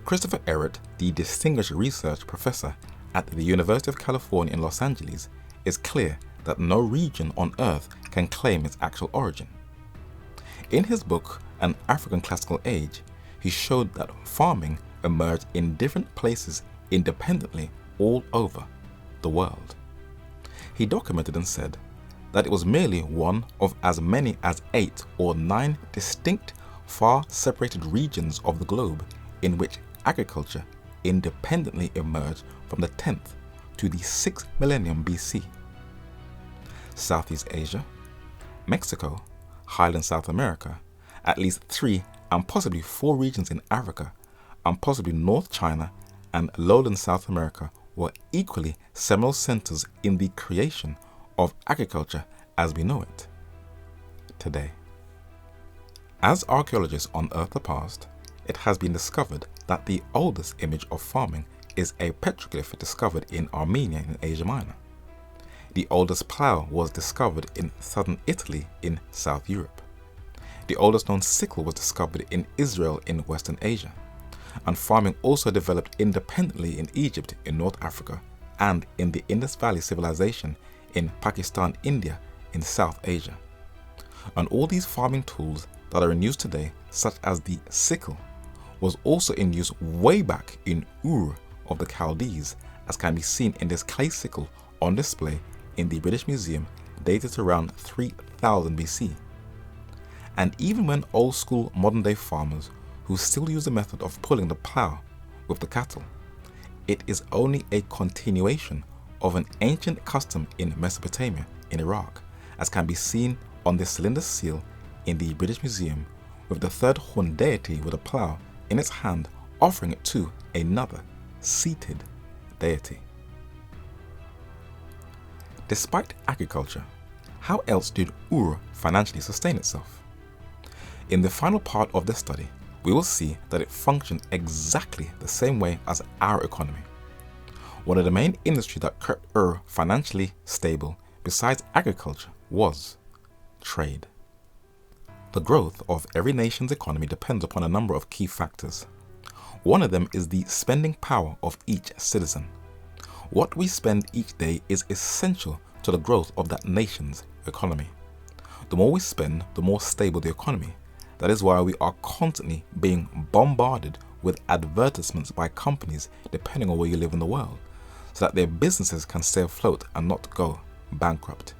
S2: Christopher Ehret, the distinguished research professor at the University of California in Los Angeles, is clear that no region on Earth can claim its actual origin. In his book, An African Classical Age, he showed that farming emerged in different places independently all over the world. He documented and said that it was merely one of as many as 8 or 9 distinct, far separated regions of the globe in which agriculture independently emerged from the 10th to the 6th millennium BC. Southeast Asia, Mexico, Highland South America, at least 3 and possibly 4 regions in Africa, and possibly North China and lowland South America were equally seminal centers in the creation of agriculture as we know it today. As archaeologists unearth the past, it has been discovered that the oldest image of farming is a petroglyph discovered in Armenia in Asia Minor. The oldest plough was discovered in southern Italy in South Europe. The oldest known sickle was discovered in Israel in Western Asia. And farming also developed independently in Egypt in North Africa and in the Indus Valley Civilization in Pakistan, India in South Asia. And all these farming tools that are in use today, such as the sickle, was also in use way back in Ur of the Chaldees, as can be seen in this clay sickle on display in the British Museum, dated to around 3000 BC. And even when old school modern day farmers who still use the method of pulling the plough with the cattle, it is only a continuation of an ancient custom in Mesopotamia in Iraq, as can be seen on this cylinder seal in the British Museum, with the third horn deity with a plough in its hand offering it to another seated deity. Despite agriculture, how else did Ur financially sustain itself? In the final part of this study, we will see that it functioned exactly the same way as our economy. One of the main industries that kept Ur financially stable, besides agriculture, was trade. The growth of every nation's economy depends upon a number of key factors. One of them is the spending power of each citizen. What we spend each day is essential to the growth of that nation's economy. The more we spend, the more stable the economy. That is why we are constantly being bombarded with advertisements by companies depending on where you live in the world, so that their businesses can stay afloat and not go bankrupt.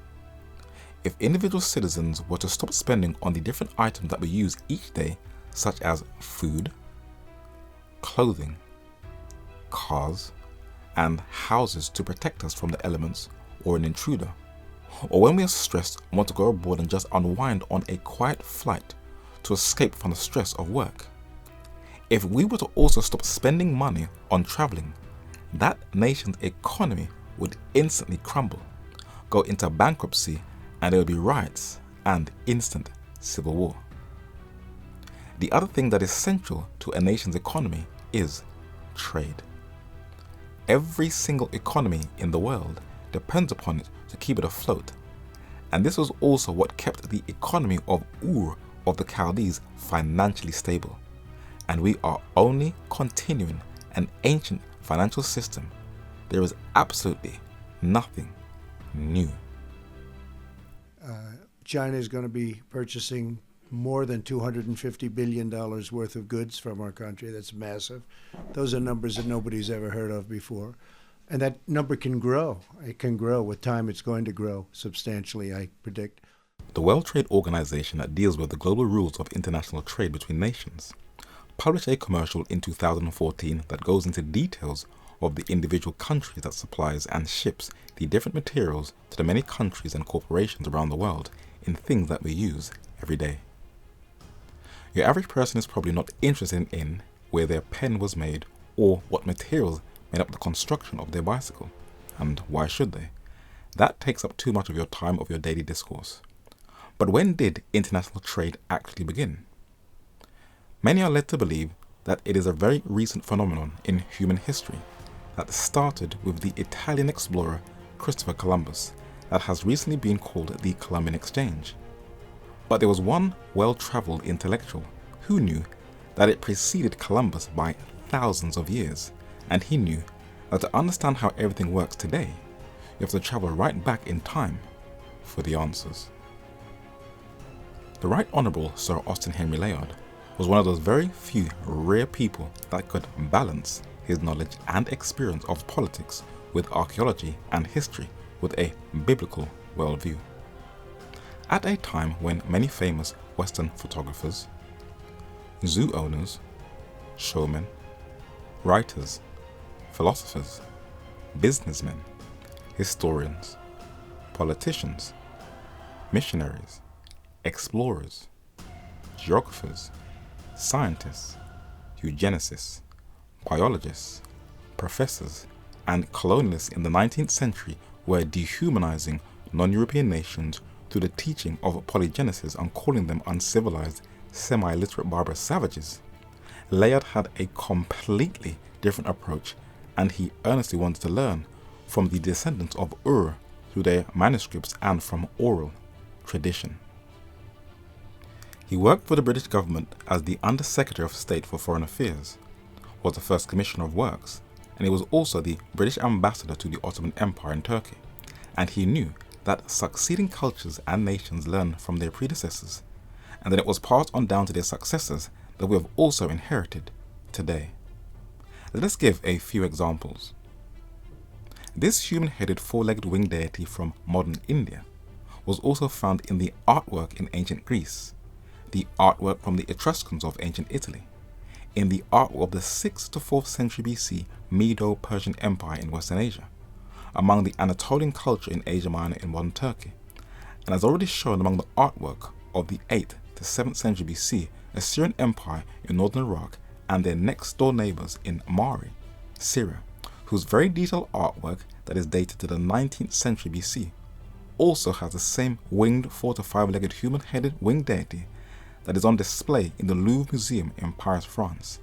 S2: If individual citizens were to stop spending on the different items that we use each day, such as food, clothing, cars, and houses to protect us from the elements or an intruder, or when we are stressed and want to go abroad and just unwind on a quiet flight to escape from the stress of work. If we were to also stop spending money on traveling, that nation's economy would instantly crumble, go into bankruptcy, and there would be riots and instant civil war. The other thing that is central to a nation's economy is trade. Every single economy in the world depends upon it to keep it afloat, and this was also what kept the economy of Ur of the Chaldees financially stable, and we are only continuing an ancient financial system. There is absolutely nothing new.
S12: China is going to be purchasing more than $250 billion worth of goods from our country. That's massive. Those are numbers that nobody's ever heard of before. And that number can grow. It can grow. With time, it's going to grow substantially, I predict.
S2: The World Trade Organization, that deals with the global rules of international trade between nations, published a commercial in 2014 that goes into details of the individual countries that supplies and ships the different materials to the many countries and corporations around the world in things that we use every day. Your average person is probably not interested in where their pen was made or what materials made up the construction of their bicycle, and why should they? That takes up too much of your time of your daily discourse. But when did international trade actually begin? Many are led to believe that it is a very recent phenomenon in human history, that started with the Italian explorer Christopher Columbus that has recently been called the Columbian Exchange. But there was one well-travelled intellectual who knew that it preceded Columbus by thousands of years, and he knew that to understand how everything works today, you have to travel right back in time for the answers. The Right Honourable Sir Austin Henry Layard was one of those very few rare people that could balance his knowledge and experience of politics with archaeology and history with a biblical worldview. At a time when many famous Western photographers, zoo owners, showmen, writers, philosophers, businessmen, historians, politicians, missionaries, explorers, geographers, scientists, eugenicists, biologists, professors, and colonialists in the 19th century were dehumanizing non-European nations through the teaching of polygenesis and calling them uncivilized, semi-literate barbarous savages. Layard had a completely different approach, and he earnestly wanted to learn from the descendants of Ur through their manuscripts and from oral tradition. He worked for the British government as the Under Secretary of State for Foreign Affairs, was the first Commissioner of Works, and he was also the British ambassador to the Ottoman Empire in Turkey. And he knew that succeeding cultures and nations learn from their predecessors, and that it was passed on down to their successors that we have also inherited today. Let us give a few examples. This human-headed four-legged winged deity from modern India was also found in the artwork in ancient Greece, the artwork from the Etruscans of ancient Italy, in the artwork of the 6th to 4th century BC Medo-Persian Empire in Western Asia, among the Anatolian culture in Asia Minor in modern Turkey, and as already shown among the artwork of the 8th to 7th century BC Assyrian Empire in northern Iraq and their next door neighbours in Mari, Syria, whose very detailed artwork that is dated to the 19th century BC also has the same winged 4 to 5-legged human-headed winged deity that is on display in the Louvre Museum in Paris, France.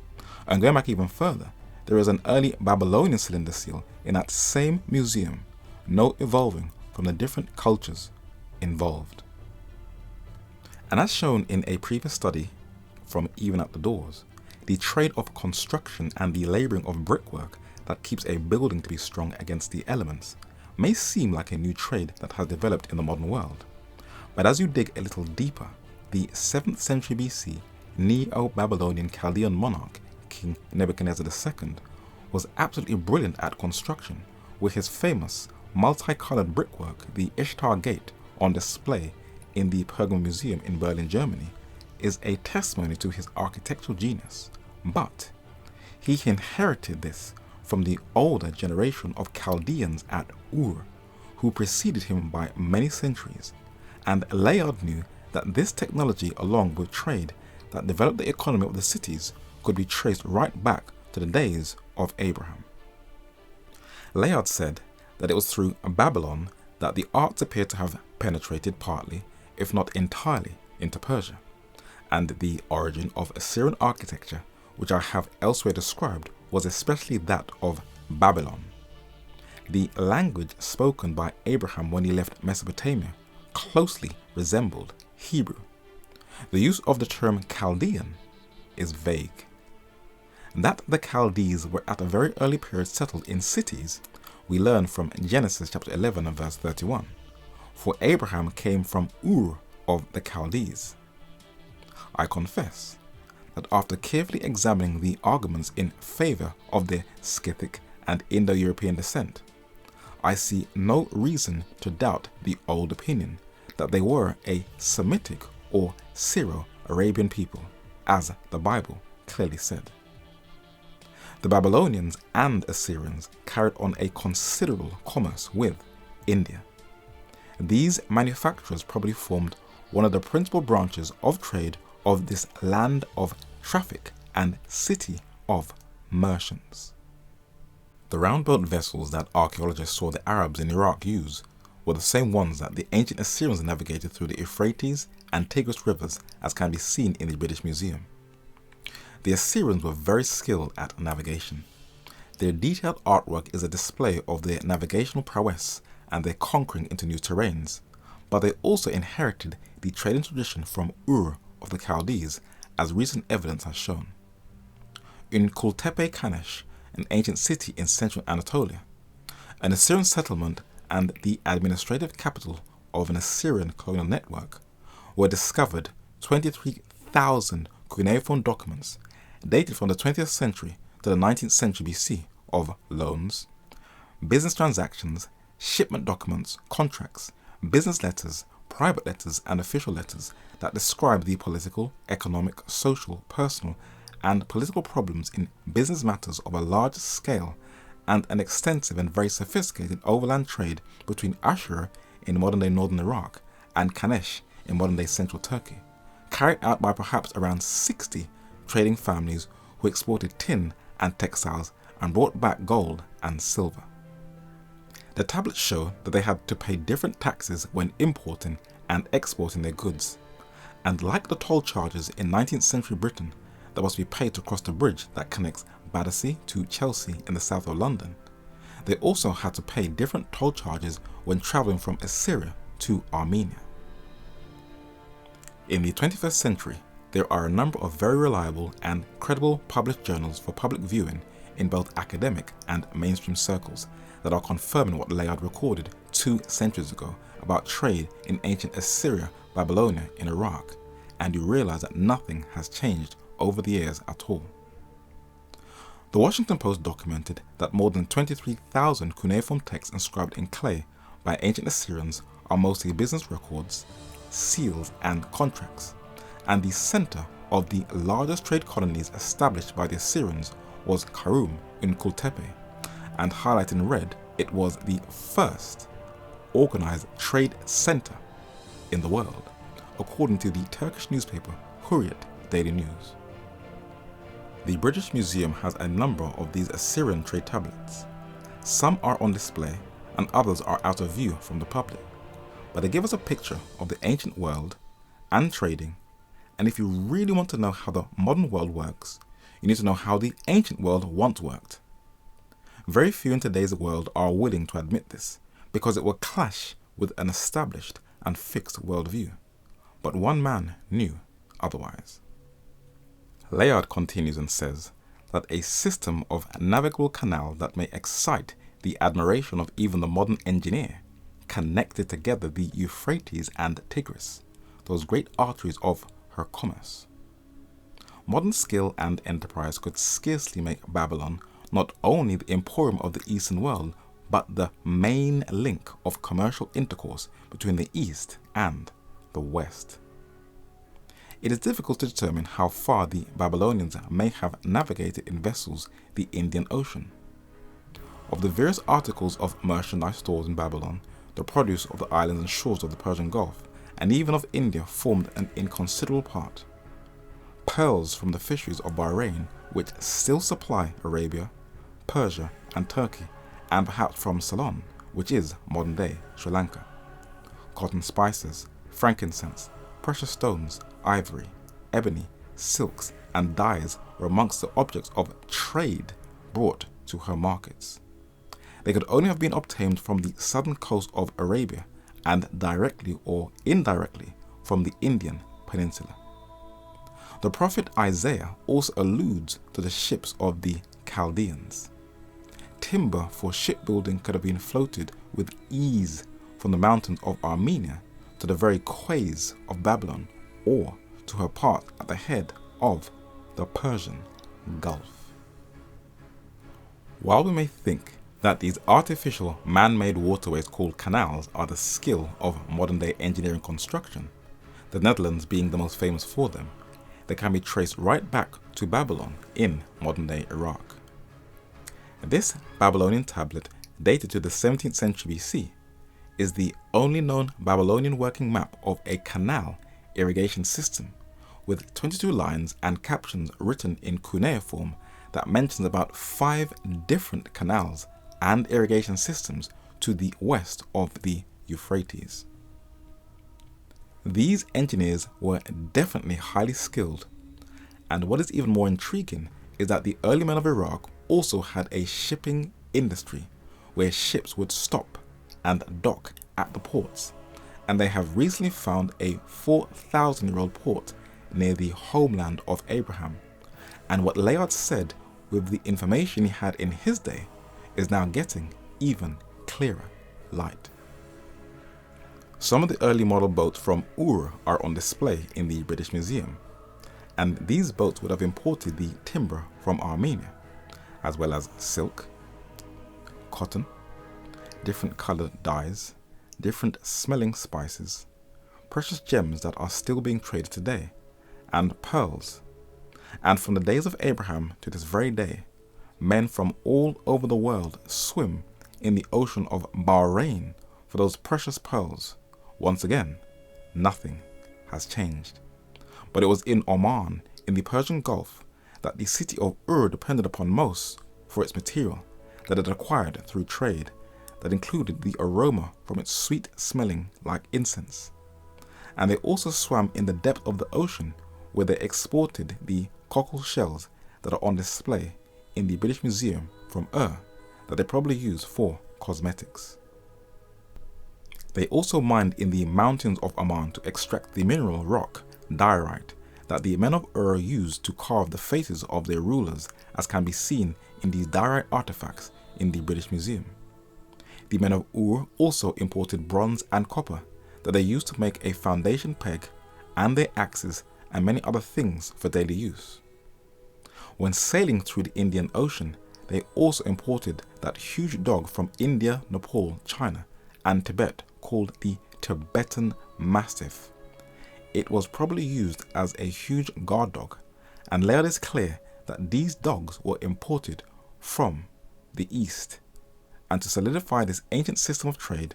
S2: And going back even further, there is an early Babylonian cylinder seal in that same museum, no evolving from the different cultures involved. And as shown in a previous study from Even at the Doors, the trade of construction and the labouring of brickwork that keeps a building to be strong against the elements may seem like a new trade that has developed in the modern world. But as you dig a little deeper, the 7th century BC Neo-Babylonian Chaldean monarch King Nebuchadnezzar II was absolutely brilliant at construction, with his famous multicolored brickwork, the Ishtar Gate, on display in the Pergamon Museum in Berlin, Germany, is a testimony to his architectural genius. But he inherited this from the older generation of Chaldeans at Ur, who preceded him by many centuries, and Layard knew that this technology, along with trade that developed the economy of the cities, could be traced right back to the days of Abraham. Layard said that it was through Babylon that the arts appear to have penetrated partly, if not entirely, into Persia, and the origin of Assyrian architecture, which I have elsewhere described, was especially that of Babylon. The language spoken by Abraham when he left Mesopotamia closely resembled Hebrew. The use of the term Chaldean is vague. That the Chaldees were at a very early period settled in cities, we learn from Genesis chapter 11 and verse 31. For Abraham came from Ur of the Chaldees. I confess that after carefully examining the arguments in favour of their Scythic and Indo-European descent, I see no reason to doubt the old opinion that they were a Semitic or Syro-Arabian people, as the Bible clearly said. The Babylonians and Assyrians carried on a considerable commerce with India. These manufacturers probably formed one of the principal branches of trade of this land of traffic and city of merchants. The round-built vessels that archaeologists saw the Arabs in Iraq use were the same ones that the ancient Assyrians navigated through the Euphrates and Tigris rivers, as can be seen in the British Museum. The Assyrians were very skilled at navigation. Their detailed artwork is a display of their navigational prowess and their conquering into new terrains, but they also inherited the trading tradition from Ur of the Chaldees, as recent evidence has shown. In Kultepe Kanesh, an ancient city in central Anatolia, an Assyrian settlement and the administrative capital of an Assyrian colonial network, were discovered 23,000 cuneiform documents dated from the 20th century to the 19th century BC of loans, business transactions, shipment documents, contracts, business letters, private letters and official letters that describe the political, economic, social, personal and political problems in business matters of a large scale and an extensive and very sophisticated overland trade between Ashur in modern-day northern Iraq and Kanesh in modern-day central Turkey, carried out by perhaps around 60 trading families who exported tin and textiles and brought back gold and silver. The tablets show that they had to pay different taxes when importing and exporting their goods, and like the toll charges in 19th century Britain that must be paid to cross the bridge that connects Battersea to Chelsea in the south of London, they also had to pay different toll charges when travelling from Assyria to Armenia. In the 21st century, there are a number of very reliable and credible published journals for public viewing in both academic and mainstream circles that are confirming what Layard recorded 2 centuries ago about trade in ancient Assyria, Babylonia in Iraq, and you realize that nothing has changed over the years at all. The Washington Post documented that more than 23,000 cuneiform texts inscribed in clay by ancient Assyrians are mostly business records, seals and contracts, and the center of the largest trade colonies established by the Assyrians was Karum in Kultepe, and highlighted in red, it was the first organized trade center in the world, according to the Turkish newspaper Hurriyet Daily News. The British Museum has a number of these Assyrian trade tablets. Some are on display and others are out of view from the public, but they give us a picture of the ancient world and trading, and if you really want to know how the modern world works, you need to know how the ancient world once worked. Very few in today's world are willing to admit this, because it will clash with an established and fixed worldview. But one man knew otherwise. Layard continues and says that a system of navigable canal that may excite the admiration of even the modern engineer connected together the Euphrates and Tigris, those great arteries of her commerce. Modern skill and enterprise could scarcely make Babylon not only the emporium of the Eastern world, but the main link of commercial intercourse between the East and the West. It is difficult to determine how far the Babylonians may have navigated in vessels the Indian Ocean. Of the various articles of merchandise stored in Babylon, the produce of the islands and shores of the Persian Gulf, and even of India formed an inconsiderable part. Pearls from the fisheries of Bahrain, which still supply Arabia, Persia and Turkey, and perhaps from Ceylon, which is modern-day Sri Lanka. Cotton spices, frankincense, precious stones, ivory, ebony, silks and dyes were amongst the objects of trade brought to her markets. They could only have been obtained from the southern coast of Arabia and directly or indirectly from the Indian peninsula. The prophet Isaiah also alludes to the ships of the Chaldeans. Timber for shipbuilding could have been floated with ease from the mountains of Armenia to the very quays of Babylon or to her part at the head of the Persian Gulf. While we may think that these artificial man-made waterways called canals are the skill of modern-day engineering construction, the Netherlands being the most famous for them, they can be traced right back to Babylon in modern-day Iraq. This Babylonian tablet, dated to the 17th century BC, is the only known Babylonian working map of a canal irrigation system, with 22 lines and captions written in cuneiform that mentions about 5 different canals and irrigation systems to the west of the Euphrates. These engineers were definitely highly skilled, and what is even more intriguing is that the early men of Iraq also had a shipping industry where ships would stop and dock at the ports, and they have recently found a 4,000-year-old port near the homeland of Abraham. And what Layard said with the information he had in his day is now getting even clearer light. Some of the early model boats from Ur are on display in the British Museum, and these boats would have imported the timber from Armenia, as well as silk, cotton, different colored dyes, different smelling spices, precious gems that are still being traded today, and pearls. And from the days of Abraham to this very day, men from all over the world swim in the ocean of Bahrain for those precious pearls. Once again, nothing has changed. But it was in Oman, in the Persian Gulf, that the city of Ur depended upon most for its material that it acquired through trade, that included the aroma from its sweet smelling like incense. And they also swam in the depth of the ocean, where they exported the cockle shells that are on display in the British Museum from Ur, that they probably use for cosmetics. They also mined in the mountains of Oman to extract the mineral rock, diorite, that the men of Ur used to carve the faces of their rulers, as can be seen in these diorite artifacts in the British Museum. The men of Ur also imported bronze and copper that they used to make a foundation peg and their axes and many other things for daily use. When sailing through the Indian Ocean, they also imported that huge dog from India, Nepal, China, and Tibet called the Tibetan Mastiff. It was probably used as a huge guard dog, and Layard is clear that these dogs were imported from the East. And to solidify this ancient system of trade,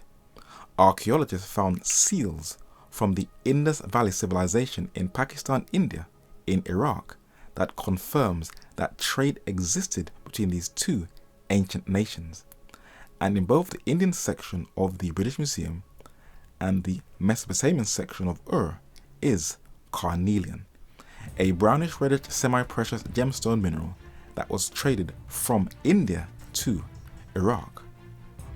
S2: archaeologists found seals from the Indus Valley civilization in Pakistan, India, in Iraq, that confirms that trade existed between these two ancient nations. And in both the Indian section of the British Museum and the Mesopotamian section of Ur is carnelian, a brownish reddish semi-precious gemstone mineral that was traded from India to Iraq.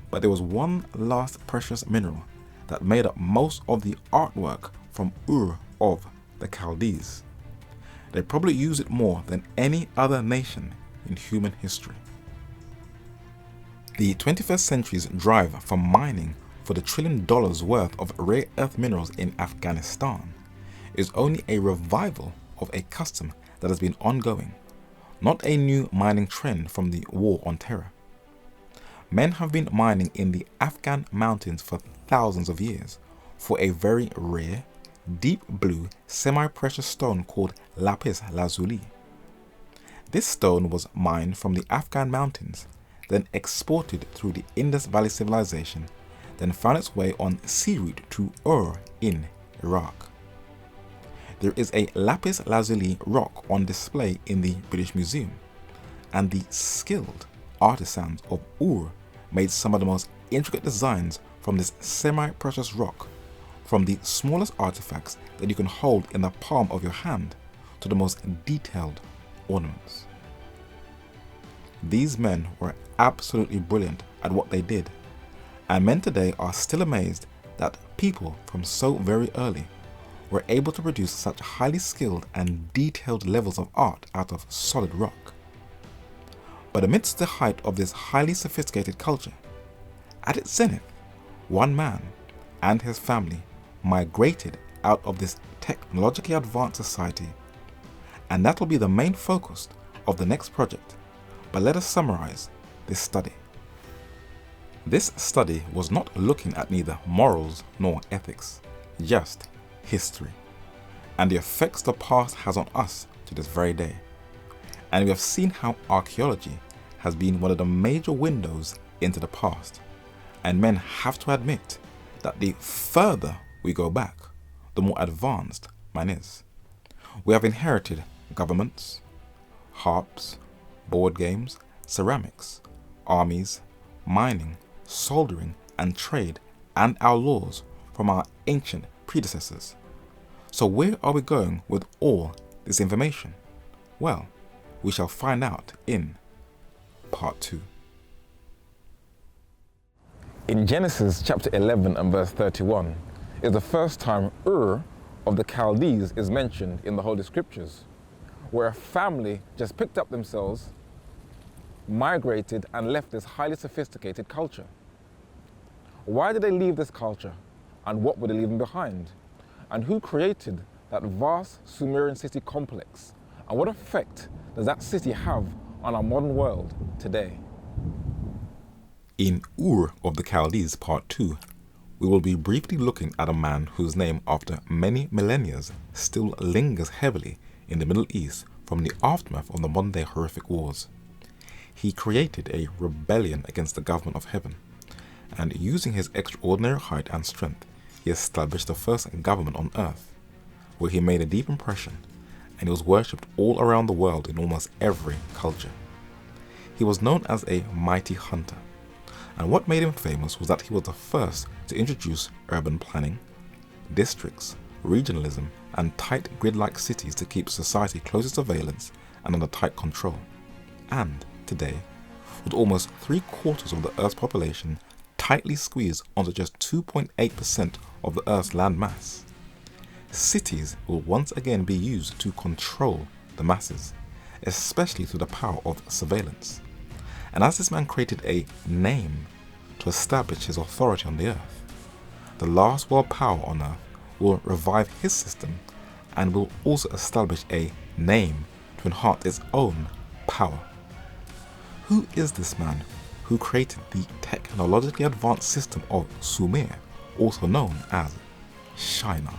S2: But there was one last precious mineral that made up most of the artwork from Ur of the Chaldees. They probably use it more than any other nation in human history. The 21st century's drive for mining for the $1 trillion worth of rare earth minerals in Afghanistan is only a revival of a custom that has been ongoing, not a new mining trend from the War on Terror. Men have been mining in the Afghan mountains for thousands of years for a very rare, deep blue, semi-precious stone called lapis lazuli. This stone was mined from the Afghan mountains, then exported through the Indus Valley civilization, then found its way on sea route to Ur in Iraq. There is a lapis lazuli rock on display in the British Museum, and the skilled artisans of Ur made some of the most intricate designs from this semi-precious rock, from the smallest artifacts that you can hold in the palm of your hand to the most detailed ornaments. These men were absolutely brilliant at what they did, and men today are still amazed that people from so very early were able to produce such highly skilled and detailed levels of art out of solid rock. But amidst the height of this highly sophisticated culture, at its zenith, one man and his family migrated out of this technologically advanced society, and that will be the main focus of the next project. But let us summarize this study. This study was not looking at neither morals nor ethics, just history, and the effects the past has on us to this very day. And we have seen how archaeology has been one of the major windows into the past, and men have to admit that the further we go back, the more advanced man is. We have inherited governments, harps, board games, ceramics, armies, mining, soldering and trade, and our laws from our ancient predecessors. So where are we going with all this information? Well, we shall find out in Part 2.
S1: In Genesis chapter 11 and verse 31 is the first time Ur of the Chaldees is mentioned in the Holy Scriptures, where a family just picked up themselves, migrated and left this highly sophisticated culture. Why did they leave this culture, and what were they leaving behind? And who created that vast Sumerian city complex, and what effect does that city have on our modern world today?
S2: In Ur of the Chaldees Part 2, we will be briefly looking at a man whose name after many millennia still lingers heavily in the Middle East from the aftermath of the modern day horrific wars. He created a rebellion against the government of heaven, and using his extraordinary height and strength, he established the first government on earth, where he made a deep impression, and he was worshipped all around the world in almost every culture. He was known as a mighty hunter, and what made him famous was that he was the first to introduce urban planning, districts, regionalism, and tight grid-like cities to keep society close to surveillance and under tight control. And today, with almost 3/4 of the Earth's population tightly squeezed onto just 2.8% of the Earth's land mass, cities will once again be used to control the masses, especially through the power of surveillance. And as this man created a name to establish his authority on the earth, the last world power on earth will revive his system and will also establish a name to enhance its own power. Who is this man who created the technologically advanced system of Sumer, also known as China?